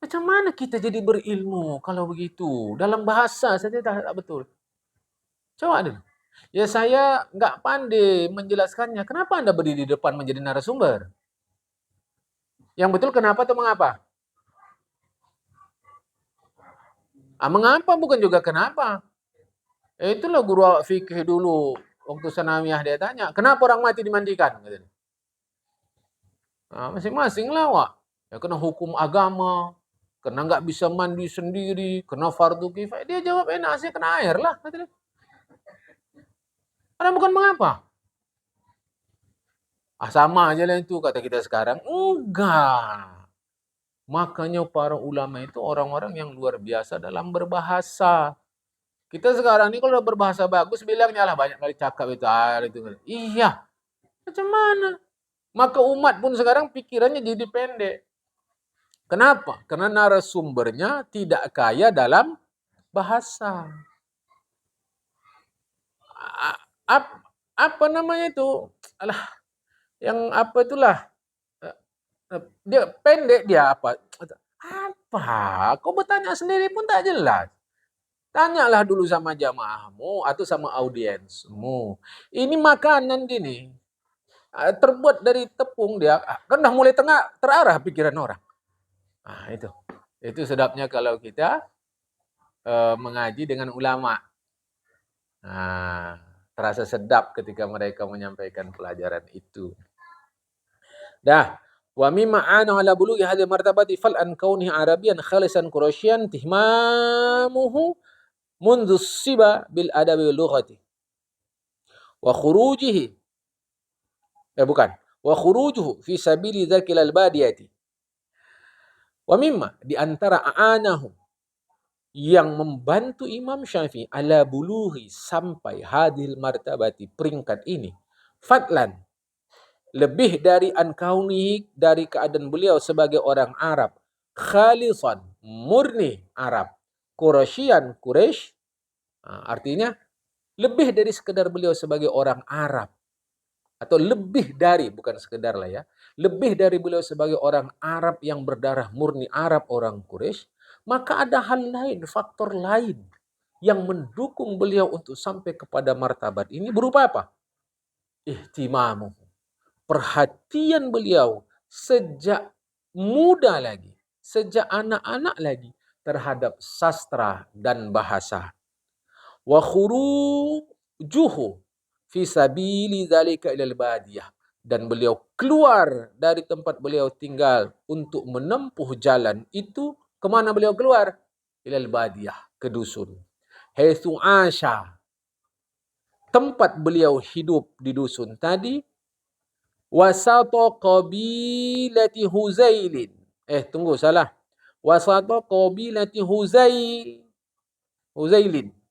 macam mana kita jadi berilmu kalau begitu? Dalam bahasa saja tak betul. Coba dulu. Ya saya nggak pandai menjelaskannya. Kenapa Anda berdiri di depan menjadi narasumber? Yang betul kenapa atau mengapa? Mengapa bukan juga kenapa. Itulah guru fikih dulu. Waktu sanawiyah dia tanya, kenapa orang mati dimandikan? Masing-masing lah, Wak. Ya, kena hukum agama, kena nggak bisa mandi sendiri, kena fardu kifayah. Dia jawab enak sih, kena air lah. Karena bukan mengapa. Sama aja lah itu kata kita sekarang. Enggak. Makanya para ulama itu orang-orang yang luar biasa dalam berbahasa. Kita sekarang ini kalau udah berbahasa bagus, bilangnya lah banyak kali cakap itu. Iya. Macam mana? Maka umat pun sekarang pikirannya jadi pendek. Kenapa? Karena narasumbernya tidak kaya dalam bahasa. Apa namanya itu? Yang apa itulah? Dia pendek dia apa? Apa? Kau bertanya sendiri pun tak jelas. Tanyalah dulu sama jamaahmu atau sama audiensmu. Ini makanan gini, terbuat dari tepung dia, kan udah mulai terarah pikiran orang. Itu sedapnya kalau kita mengaji dengan ulama. Terasa sedap ketika mereka menyampaikan pelajaran itu. Wa mimma ana ala bulughi hadhihi martabati fal an kaunihi arabiyan khalisan quraisyan tihmamuhu منذ الصبا بالادب واللغه وخروجه وخروجه في سبيل ذاك البادية ومما di antara aanahum yang membantu Imam Syafi'i ala bulughi sampai hadil martabati peringkat ini fadlan lebih dari an kaunihi dari keadaan beliau sebagai orang Arab khalisan murni Arab Quraisyan Quraisy artinya lebih dari sekedar beliau sebagai orang Arab atau lebih dari bukan sekedar lah ya lebih dari beliau sebagai orang Arab yang berdarah murni Arab orang Quraisy maka ada hal lain faktor lain yang mendukung beliau untuk sampai kepada martabat ini berupa apa? Ihtimamu perhatian beliau sejak muda lagi sejak anak-anak lagi terhadap sastra dan bahasa wa khurujuhu fi sabili dzalika ilal badiyah dan beliau keluar dari tempat beliau tinggal untuk menempuh jalan itu. Kemana beliau keluar? Ilal badiyah, ke dusun. Haitsu asha, tempat beliau hidup di dusun tadi. Wasata qabilati Huzailin. Tunggu, salah. Wasata qabilati Huzailin.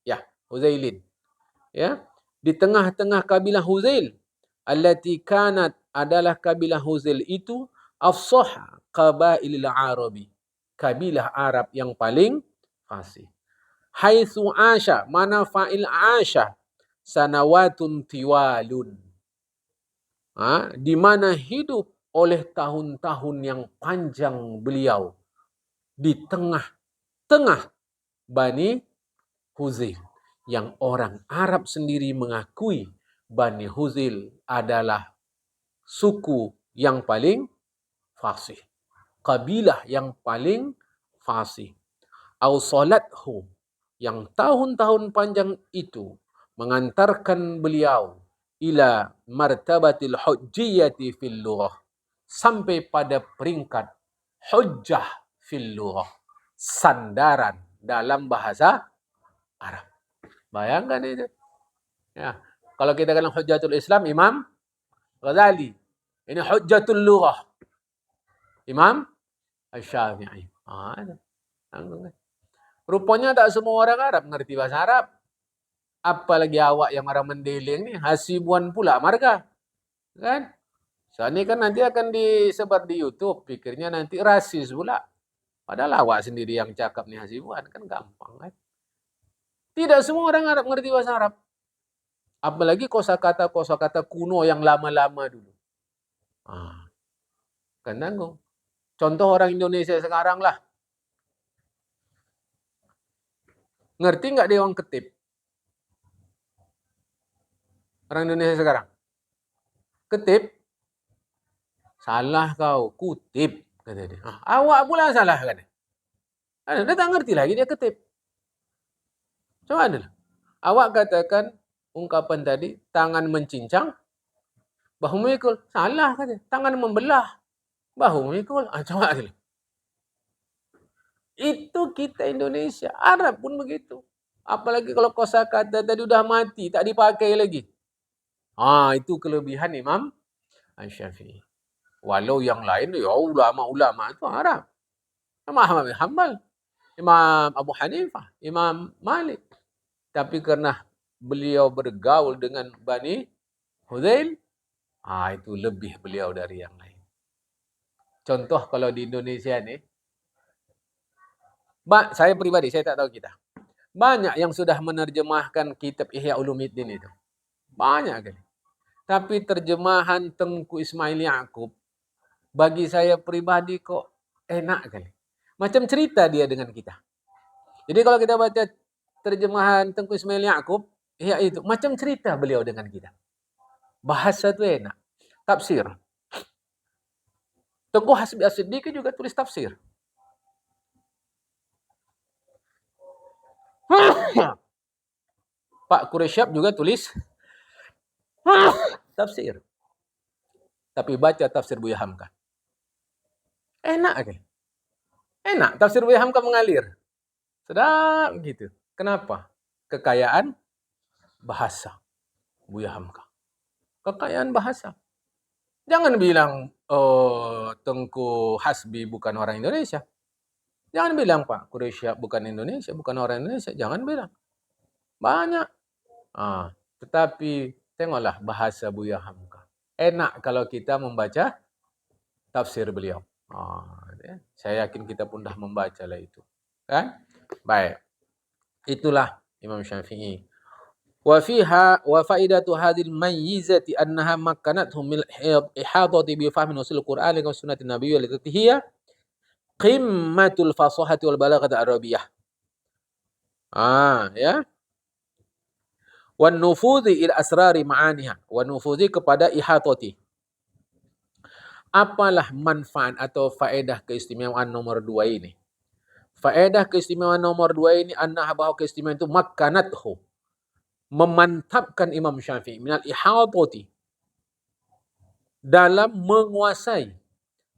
Ya, Huzailin. Ya, di tengah-tengah kabilah Huzail. Allati kanat, adalah kabilah Huzail itu afsah qabailil Arabi, kabilah Arab yang paling fasih. Haitsu asha, mana fa'il asha, sanawatun tiwalun. Di mana hidup oleh tahun-tahun yang panjang beliau di tengah-tengah Bani Huzail, yang orang Arab sendiri mengakui Bani Huzail adalah suku yang paling fasih, kabilah yang paling fasih. Ausalathu, yang tahun-tahun panjang itu mengantarkan beliau ila martabatil hujjiyati fil lughah, sampai pada peringkat hujjah fil lughah, sandaran dalam bahasa Arab. Bayangkan itu. Ya. Kalau kita katakan hujjatul Islam, Imam Ghazali. Ini hujjatul lughah, Imam Asy-Syafi'i. Rupanya tak semua orang Arab mengerti bahasa Arab. Apalagi awak yang orang mendeling ni, hasibuan pula marga. Kan? So, ini kan nanti akan disebar di YouTube. Pikirnya nanti rasis pula. Padahal awak sendiri yang cakap ni hasibuan. Kan gampang kan? Tidak semua orang Arab mengerti bahasa Arab. Apalagi kosakata kuno yang lama-lama dulu. Kan tanggung. Contoh orang Indonesia sekarang lah. Ngerti nggak Dewan Ketip? Orang Indonesia sekarang. Ketip? Salah kau, kutip, kata dia. Awak pula salah, kan? Dia tak ngerti lagi, dia ketip. Coba adalah. Awak katakan ungkapan tadi, tangan mencincang, bahu memikul. Salah, kata. Tangan membelah, bahu memikul. Coba adalah. Itu kita Indonesia. Arab pun begitu. Apalagi kalau kosakata tadi udah mati, tak dipakai lagi. Itu kelebihan Imam Asy-Syafi'i. Walau yang lain, ya ulama-ulama itu Arab. Imam Ahmad bin Hanbal, Imam Abu Hanifah, Imam Malik. Tapi karena beliau bergaul dengan Bani Huzail, itu lebih beliau dari yang lain. Contoh kalau di Indonesia ni, saya pribadi, saya tak tahu kita. Banyak yang sudah menerjemahkan kitab Ihya Ulumuddin itu. Banyak kali. Tapi terjemahan Tengku Ismail Yaqub, bagi saya pribadi kok enak kali. Macam cerita dia dengan kita. Jadi kalau kita baca terjemahan Tengku Ismail Yaqub, ya itu macam cerita beliau dengan kita. Bahasa tu enak. Tafsir. Tengku Hasbi As-Siddiqi juga tulis tafsir. Pak Quraisyab juga tulis tafsir. Tapi baca tafsir Buya Hamka. Enak kan? Enak, tafsir Buya Hamka mengalir. Sedap gitu. Kenapa? Kekayaan bahasa Buya Hamka. Kekayaan bahasa. Jangan bilang Tengku Hasbi bukan orang Indonesia. Jangan bilang Pak Quraisyab bukan Indonesia, bukan orang Indonesia. Jangan bilang. Banyak. Tetapi tengoklah bahasa Buya Hamka. Enak kalau kita membaca tafsir beliau. Saya yakin kita pun dah membaca lah itu. Kan? Baik. Itulah Imam Syafi'i. Wa fiha wa faidatu hadhil mayyizati annaha makkanathum min ihadati bi fahmi usul Qur'an wa sunnati Nabiy allati hiya qimmatul fasahati wal balaghati arabiyyah. Ya. Wan nufudhi ila asrari ma'aniha, wan nufudhi kepada ihatati. Apalah manfaat atau faedah keistimewaan nomor 2 ini? Faedah keistimewaan nomor 2 ini annaha bahwa keistimewaan itu makkanathu, memantapkan Imam Syafi'i minal ihatati, dalam menguasai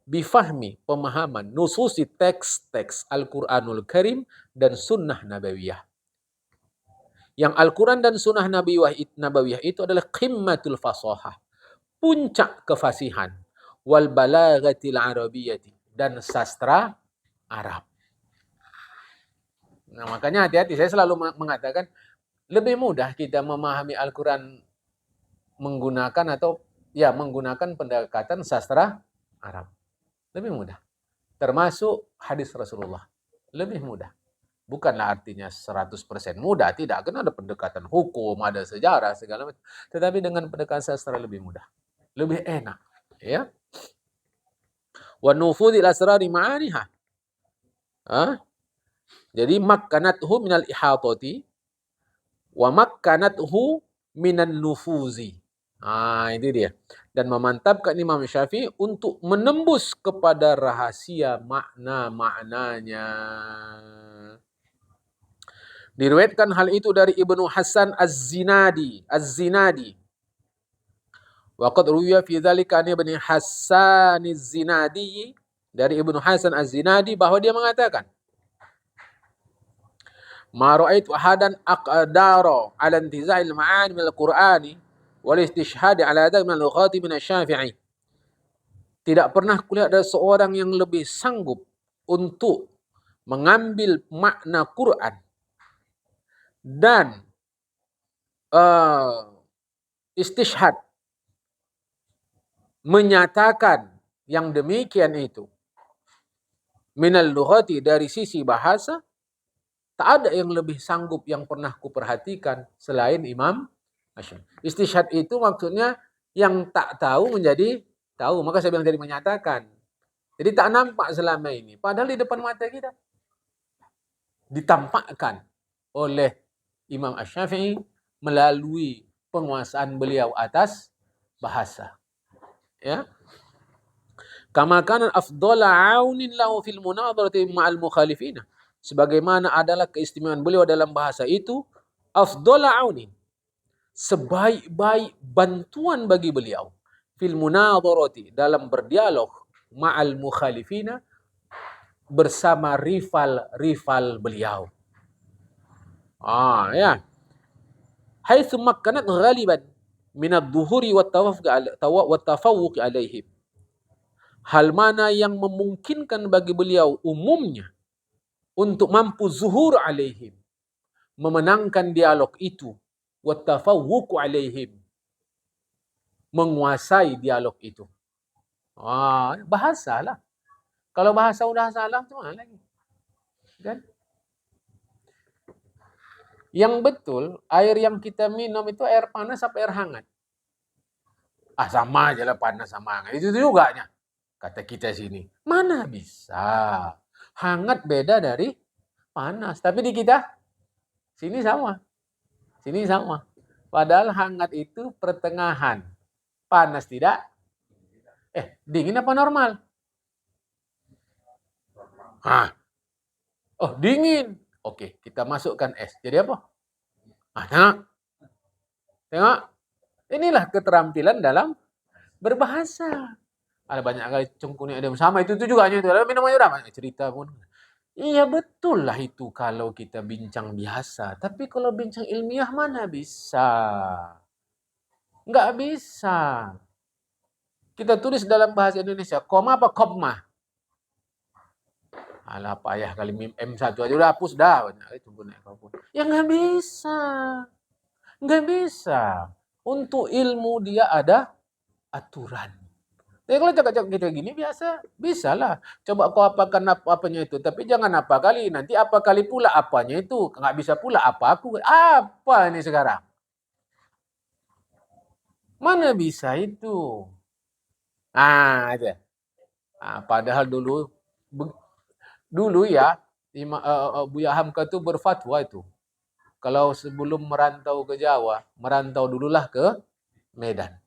bifahmi pemahaman nususi teks-teks Al-Quranul Karim dan Sunnah Nabawiyah. Yang Al-Quran dan Sunnah Nabawiyah itu adalah qimmatul fasahah, puncak kefasihan, wal balagatil arabiyyati, dan sastra Arab. Nah, makanya hati-hati, saya selalu mengatakan lebih mudah kita memahami Al-Quran menggunakan pendekatan sastra Arab. Lebih mudah. Termasuk hadis Rasulullah. Lebih mudah. Bukanlah artinya 100% mudah, tidak. Karena ada pendekatan hukum, ada sejarah, segala macam. Tetapi dengan pendekatan sastra lebih mudah. Lebih enak. Ya. Wa nufudil asrari ma'aniha. Jadi makkanathu minal ihatati wa makkanathu minan nufuzi. Itu dia. Dan memantapkan Imam Syafi'i untuk menembus kepada rahasia makna-maknanya. Diriwayatkan hal itu dari Ibnu Hasan Az-Zinadi. Wa qad ruwiya fi dzalika an Ibnu Hasan Az-Zinadi, dari Ibnu Hasan Az-Zinadi bahwa dia mengatakan, ma ra'aitu ahadan aqdara 'ala intiza'il ma'ani min al-Qur'ani wal istishhad 'ala dzalik min al-lughati min asy-Syafi'i. Tidak pernah kulihat ada seorang yang lebih sanggup untuk mengambil makna Quran dan istishhad, menyatakan yang demikian itu minal lughati, dari sisi bahasa. Tak ada yang lebih sanggup yang pernah kuperhatikan selain Imam Syafi'i. Istishhad itu maksudnya yang tak tahu menjadi tahu. Maka saya bilang tadi menyatakan. Jadi tak nampak selama ini. Padahal di depan mata kita ditampakkan oleh Imam Syafi'i melalui penguasaan beliau atas bahasa. Ya. Kama kana afdhala 'aunin lahu fil munadharati ma'al mukhalifina. Sebagaimana adalah keistimewaan beliau dalam bahasa itu, afdhala 'aunin, sebaik-baik bantuan bagi beliau, fil munadharati, dalam berdialog, ma'al mukhalifina, bersama rival-rival beliau. Ya. Haitsu makkanat ghaliban min adh-dhuhuri wat tafawuq alaihim. Hal mana yang memungkinkan bagi beliau umumnya untuk mampu zuhur alaihim, memenangkan dialog itu, wat tafawuq alaihim, menguasai dialog itu. Bahasa lah. Kalau bahasa udah salah, tu mana lagi? Kan? Yang betul, air yang kita minum itu air panas apa air hangat? Sama aja lah, panas sama hangat. Itu juga nya, kata kita sini. Mana bisa? Hangat beda dari panas. Tapi di kita, sini sama. Sini sama. Padahal hangat itu pertengahan. Panas tidak? Dingin apa normal? Dingin. Oke, kita masukkan es. Jadi apa? Tengok. Inilah keterampilan dalam berbahasa. Ada banyak kali cengkuni ada sama itu juga itu. Minum aja udah cerita pun. Iya betul lah itu kalau kita bincang biasa. Tapi kalau bincang ilmiah mana bisa? Nggak bisa. Kita tulis dalam bahasa Indonesia, koma apa kopma? Alah payah kali M1 aja udah hapus dah. Ya nggak bisa. Nggak bisa. Untuk ilmu dia ada aturan. Tapi kalau cakap-cakap kita gini biasa, bisalah. Coba kau apakan apa-apanya itu. Tapi jangan apa kali. Nanti apa kali pula apanya itu. Nggak bisa pula apa aku. Apa ini sekarang? Mana bisa itu? Aja. Padahal dulu ya, Buya Hamka itu berfatwa itu. Kalau sebelum merantau ke Jawa, merantau dululah ke Medan.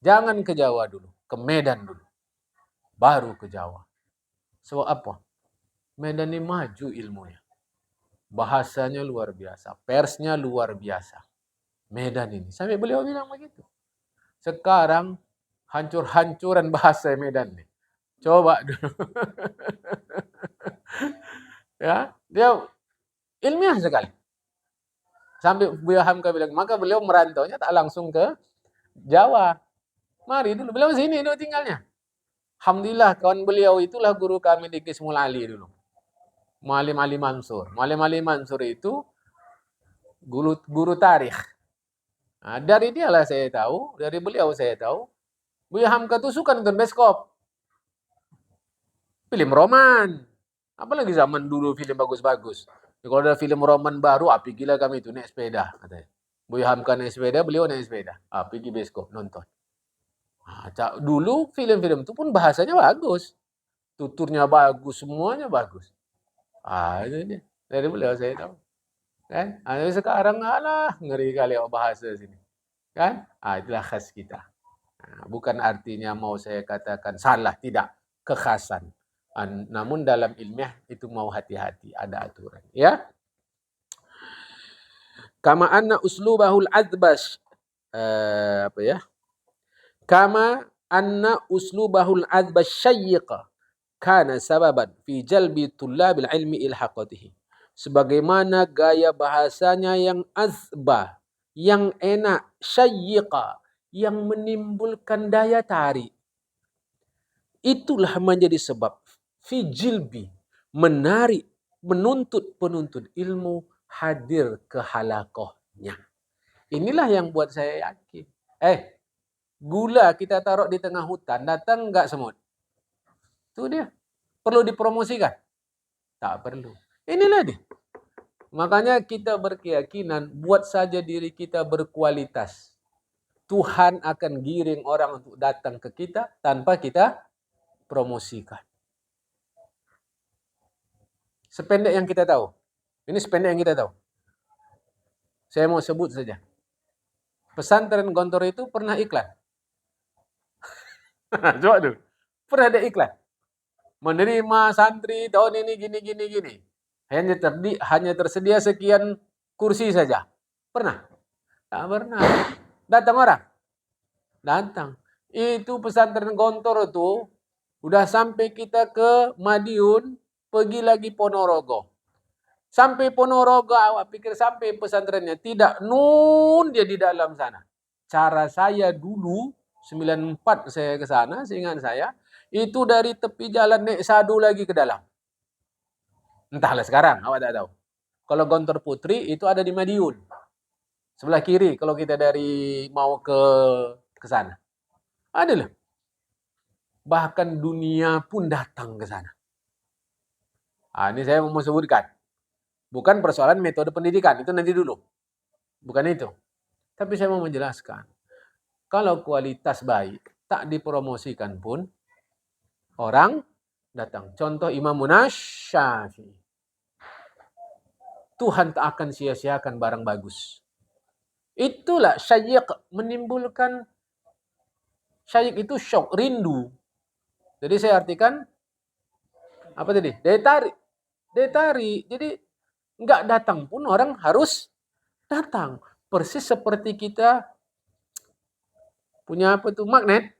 Jangan ke Jawa dulu, ke Medan dulu. Baru ke Jawa. So apa? Medan ini maju ilmunya. Bahasanya luar biasa, persnya luar biasa. Medan ini. Sampai beliau bilang begitu. Sekarang hancur-hancuran bahasa Medan nih. Coba dulu. Ya, dia ilmiah sekali. Sampai Buya Hamka bilang, maka beliau merantaunya tak langsung ke Jawa. Mari dulu, beliau sini dulu tinggalnya. Alhamdulillah kawan beliau itulah guru kami di Kismul Ali dulu. Muallim Ali Mansur. Muallim Ali Mansur itu guru tarikh. Nah, dari dialah saya tahu, dari beliau saya tahu, Buya Hamka tuh suka nonton bioskop. Film roman. Apalagi zaman dulu film bagus-bagus. Ya, kalau ada film roman baru, api gila kami itu naik sepeda. Katanya. Buya Hamka naik sepeda, beliau naik sepeda. Pergi bioskop nonton. Dulu film-film itu pun bahasanya bagus. Tuturnya bagus, semuanya bagus. Itu dia. Dari beliau saya tahu. Kan? Sekarang alah, ngeri kali bahasa sini. Kan? Itulah khas kita. Bukan artinya mau saya katakan salah, tidak. Kekhasan. Namun dalam ilmiah itu mau hati-hati, ada aturan. Ya. Kama anna uslubahul adbas. Apa ya? Kama anna uslubahul adbas syayyiqa. Kana sababan fi jalbi tullabil ilmi ilhaqatihi. Sebagaimana gaya bahasanya yang azbah, yang enak, syayyiqa, yang menimbulkan daya tarik. Itulah menjadi sebab fi jilbi, menarik, menuntut penuntut ilmu hadir ke halakohnya. Inilah yang buat saya yakin. Gula kita taruh di tengah hutan, datang enggak semut? Itu dia. Perlu dipromosikan? Tak perlu. Inilah dia. Makanya kita berkeyakinan, buat saja diri kita berkualitas. Tuhan akan giring orang untuk datang ke kita tanpa kita promosikan. Sependek yang kita tahu. Ini sependek yang kita tahu. Saya mau sebut saja. Pesantren Gontor itu pernah iklan. Coba dulu. Pernah ada iklan. Menerima santri tahun ini gini. Hanya tersedia sekian kursi saja. Pernah? Tak pernah. Datang orang? Datang. Itu pesantren Gontor itu udah sampai kita ke Madiun, pergi lagi Ponorogo. Sampai Ponorogo, awak pikir sampai pesantrennya. Tidak, nun dia di dalam sana. Cara saya dulu, 94 saya ke sana, seingat saya, itu dari tepi jalan naik Sadu lagi ke dalam. Entahlah sekarang, awak tak tahu. Kalau Gontor Putri itu ada di Madiun. Sebelah kiri kalau kita dari mau ke sana. Adalah. Bahkan dunia pun datang ke sana. Ini saya mau sebutkan. Bukan persoalan metode pendidikan, itu nanti dulu. Bukan itu. Tapi saya mau menjelaskan. Kalau kualitas baik, tak dipromosikan pun, orang datang. Contoh Imam Syafi'i. Tuhan tak akan sia-siakan barang bagus. Itulah syayyiq, menimbulkan syayyiq itu syok, rindu. Jadi saya artikan, apa tadi? Daya tarik. Jadi enggak datang pun orang harus datang. Persis seperti kita punya apa tuh? Magnet.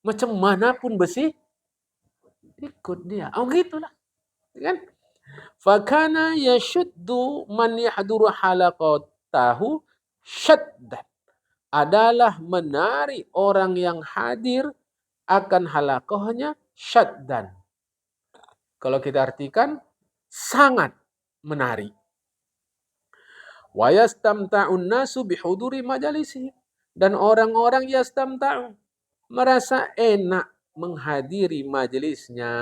Macam mana pun besi, ikut dia. Gitulah. Kan? Fakana yashuddu man yahduru halaqatahu syaddan. Adalah menarik orang yang hadir akan halaqahnya syaddan. Kalau kita artikan, sangat menarik. Wa yastamta'un nasu bihuduri majalisi. Dan orang-orang yastamta'u, merasa enak menghadiri majelisnya.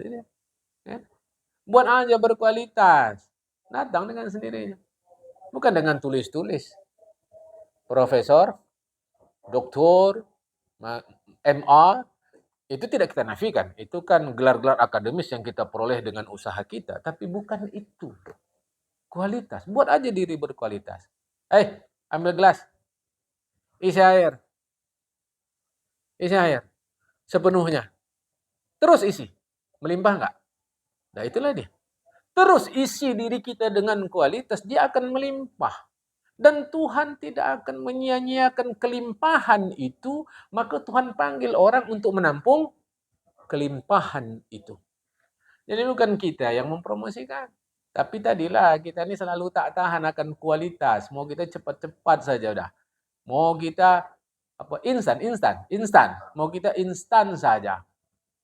Ini. Buat aja berkualitas. Datang dengan sendirinya. Bukan dengan tulis-tulis. Profesor, doktor, MA, itu tidak kita nafikan. Itu kan gelar-gelar akademis yang kita peroleh dengan usaha kita. Tapi bukan itu. Kualitas. Buat aja diri berkualitas. Ambil gelas. Isi air. Sepenuhnya. Terus isi. Melimpah enggak? Nah itulah dia. Terus isi diri kita dengan kualitas, dia akan melimpah. Dan Tuhan tidak akan menyia-nyiakan kelimpahan itu, maka Tuhan panggil orang untuk menampung kelimpahan itu. Jadi bukan kita yang mempromosikan. Tapi tadilah kita ini selalu tak tahan akan kualitas. Mau kita cepat-cepat saja udah. Mau kita instan. Mau kita instan saja.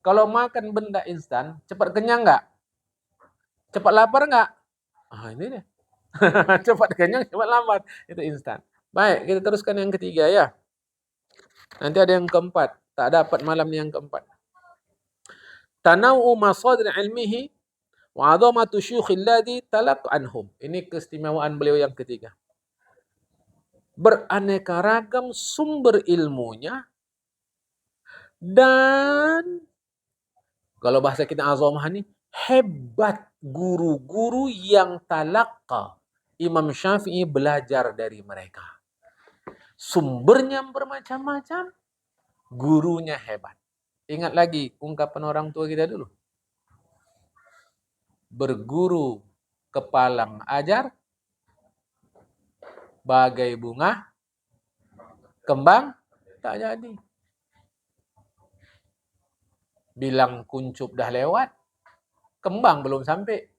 Kalau makan benda instan, cepat kenyang nggak? Cepat lapar nggak? Ini deh. Cepat kenyang, cepat lapar. Itu instan. Baik, kita teruskan yang ketiga ya. Nanti ada yang keempat. Tak dapat malam yang keempat. Tanaw'u masadir ilmihi wa 'azamatu syuyukhil ladzi talaq anhum. Ini keistimewaan beliau yang ketiga. Beraneka ragam sumber ilmunya dan kalau bahasa kita azamah ini hebat guru-guru yang talaqqa. Imam Syafi'i belajar dari mereka. Sumbernya bermacam-macam, gurunya hebat. Ingat lagi ungkapan orang tua kita dulu. Berguru kepalang ajar, bagai bunga, kembang tak jadi. Bilang kuncup dah lewat, kembang belum sampai.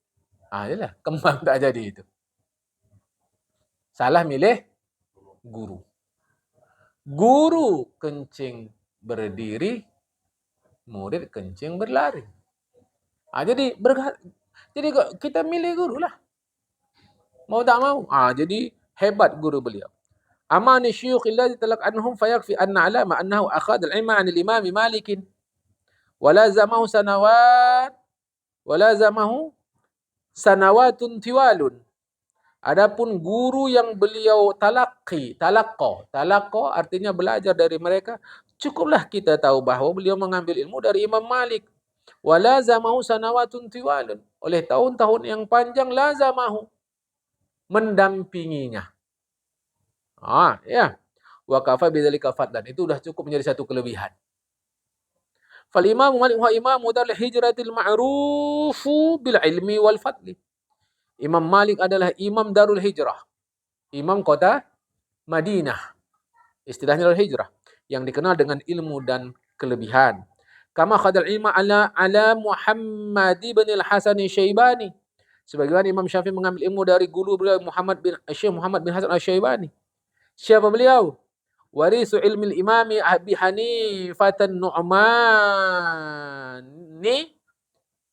Itulah, kembang tak jadi itu. Salah milih guru. Guru kencing berdiri, murid kencing berlari. Jadi kita milih guru lah. Mau tak mau. Jadi hebat guru beliau. Amani syuyukh alladhi talaq anhum fayakfi anna alama annahu akhad al-ilma 'an al-imam Malik walazamahu sanawatun tiwalun. Adapun guru yang beliau talaqqa artinya belajar dari mereka, cukuplah kita tahu bahawa beliau mengambil ilmu dari Imam Malik. Walazamahu sanawatun tiwalun. Oleh tahun-tahun yang panjang lazamahu, mendampinginya. Ya. Wa kafa bidzalika fadlan. Itu sudah cukup menjadi satu kelebihan. Fal Imam Malik wa imamu darul hijratil ma'rufu bil ilmi wal fadli. Imam Malik adalah imam Darul Hijrah. Imam kota Madinah. Istilahnya Darul Hijrah. Yang dikenal dengan ilmu dan kelebihan. Kama khadal ilma ala Muhammad bin al-Hasan al-Syaibani. Sebagaimana Imam Syafi'i mengambil ilmu dari guru beliau Syekh Muhammad bin Hasan al-Syaibani. Siapa beliau? Warisu ilmi al-imami Abi Hanifah an-Nu'mani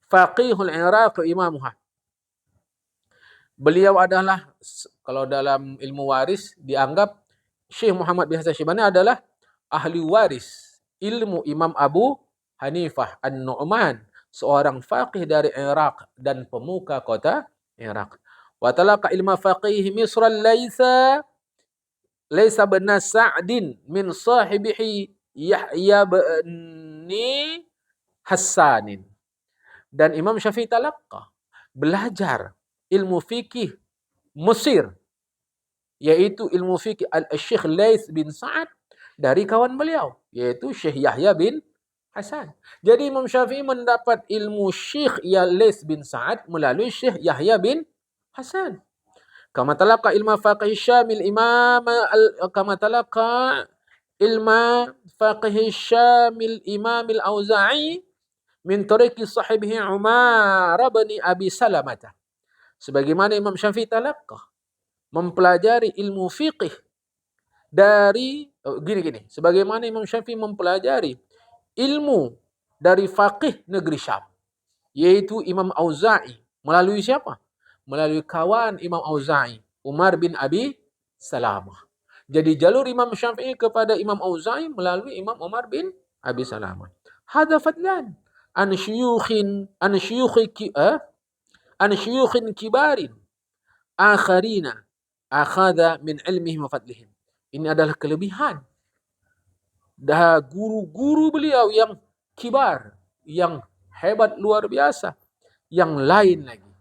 faqihul Iraq imamuha. Beliau adalah, kalau dalam ilmu waris, dianggap Syekh Muhammad bin Hasan Syaibani adalah ahli waris ilmu Imam Abu Hanifah an-Nu'man, seorang faqih dari Iraq dan pemuka kota Iraq. Wa talaqa ilma faqih Misr laysa bin Sa'din min sahibihi Yahya bin Hassanin. Dan Imam Syafi'i talaqqa, belajar ilmu fikih Mesir, yaitu ilmu fikih Al-Syekh Laits bin Sa'ad dari kawan beliau, yaitu Syekh Yahya bin Hasan. Jadi Imam Syafi'i mendapat ilmu Syekh Laits bin Sa'ad melalui Syekh Yahya bin Hasan. Kama talaqa ilma faqih Syamil Imam al-Auza'i min tariqi sahibihi Umar bin Abi Salamah. Sebagaimana Imam Syafi'i talaqqa, mempelajari ilmu fiqih dari sebagaimana Imam Syafi'i mempelajari ilmu dari faqih negeri Syam, yaitu Imam Auza'i. Melalui siapa? Melalui kawan Imam Auza'i, Umar bin Abi Salamah. Jadi jalur Imam Syafi'i kepada Imam Auza'i melalui Imam Umar bin Abi Salamah. Hadza fadlan an syuyukhin kibarin akharina akhadha min ilmihim wa fadlihim. Ini adalah kelebihan dah guru-guru beliau yang kibar, yang hebat luar biasa, yang lain lagi,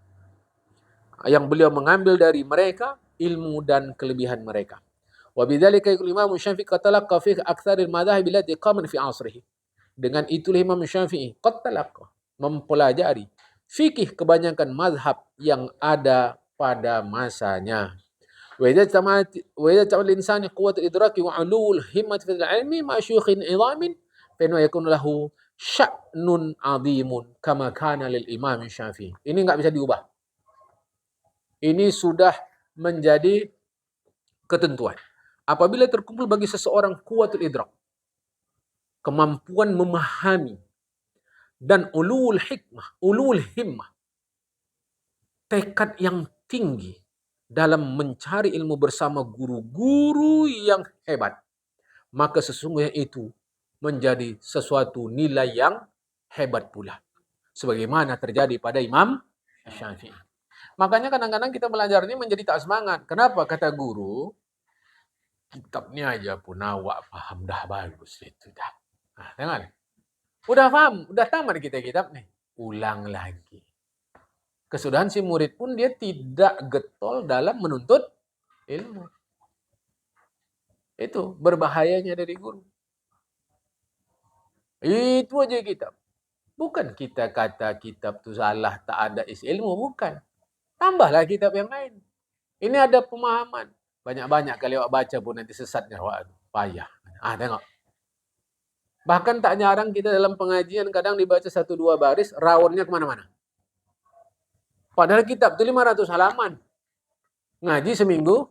yang beliau mengambil dari mereka ilmu dan kelebihan mereka. Wa bidzalika yaqul Imam Syafi'i qatalaqqa fi aktsaril madzahib allati qamat fi 'asrihi. Dengan itulah Imam Syafi'i qatalaqqa, mempelajari fikih kebanyakan mazhab yang ada pada masanya. وإذا اجتمع الإنسان قوة الإدراك وعلو الهمة في العلم مع شيوخ عظام فإنه يكون له شأن عظيم كما كان للإمام الشافعي. Ini nggak bisa diubah. Ini sudah menjadi ketentuan. Apabila terkumpul bagi seseorang kuatul idrak, kemampuan memahami, dan ulul hikmah, ulul himmah, tekad yang tinggi dalam mencari ilmu bersama guru-guru yang hebat, maka sesungguhnya itu menjadi sesuatu nilai yang hebat pula. Sebagaimana terjadi pada Imam Syafi'i. Makanya kadang-kadang kita belajar ini menjadi tak semangat. Kenapa? Kata guru, kitabnya aja pun awak paham dah bagus itu dah. Nah, tengok nih. Udah paham, udah tamat kita kitab nih. Ulang lagi. Kesudahan si murid pun dia tidak getol dalam menuntut ilmu. Itu berbahayanya dari guru. Itu aja kitab. Bukan kita kata kitab itu salah, tak ada isi ilmu. Bukan. Tambahlah kitab yang lain. Ini ada pemahaman. Banyak-banyak kali awak baca pun nanti sesatnya. Wah, payah. Tengok. Bahkan tak jarang kita dalam pengajian kadang dibaca 1-2 baris, raunnya kemana-mana. Padahal kitab itu 500 halaman. Ngaji seminggu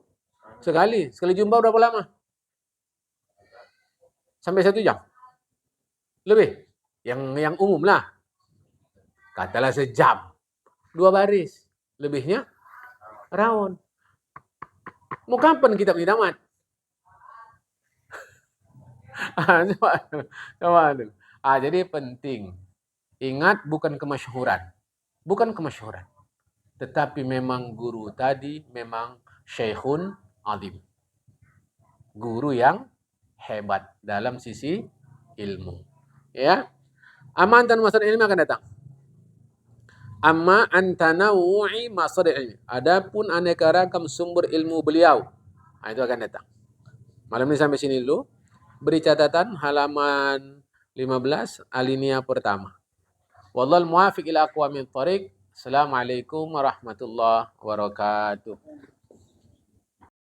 sekali. Sekali jumpa berapa lama? Sampai 1 jam. Lebih. Yang umum lah. Katalah sejam. 2 baris. Lebihnya raun. Mau kapan kitab ini tamat? Coba. Jadi penting. Ingat bukan kemasyhuran. Bukan kemasyhuran. Tetapi memang guru tadi memang syekhun alim. Guru yang hebat dalam sisi ilmu. Ya. Amma antan masdar ilmi akan datang. Amma antanawu'i masdar ilmi. Adapun aneka ragam sumber ilmu beliau. Itu akan datang. Malam ini sampai sini dulu. Beri catatan halaman 15 alinea pertama. Wallahul muwaffiq ila aqwamit thoriq. Assalamualaikum warahmatullahi wabarakatuh.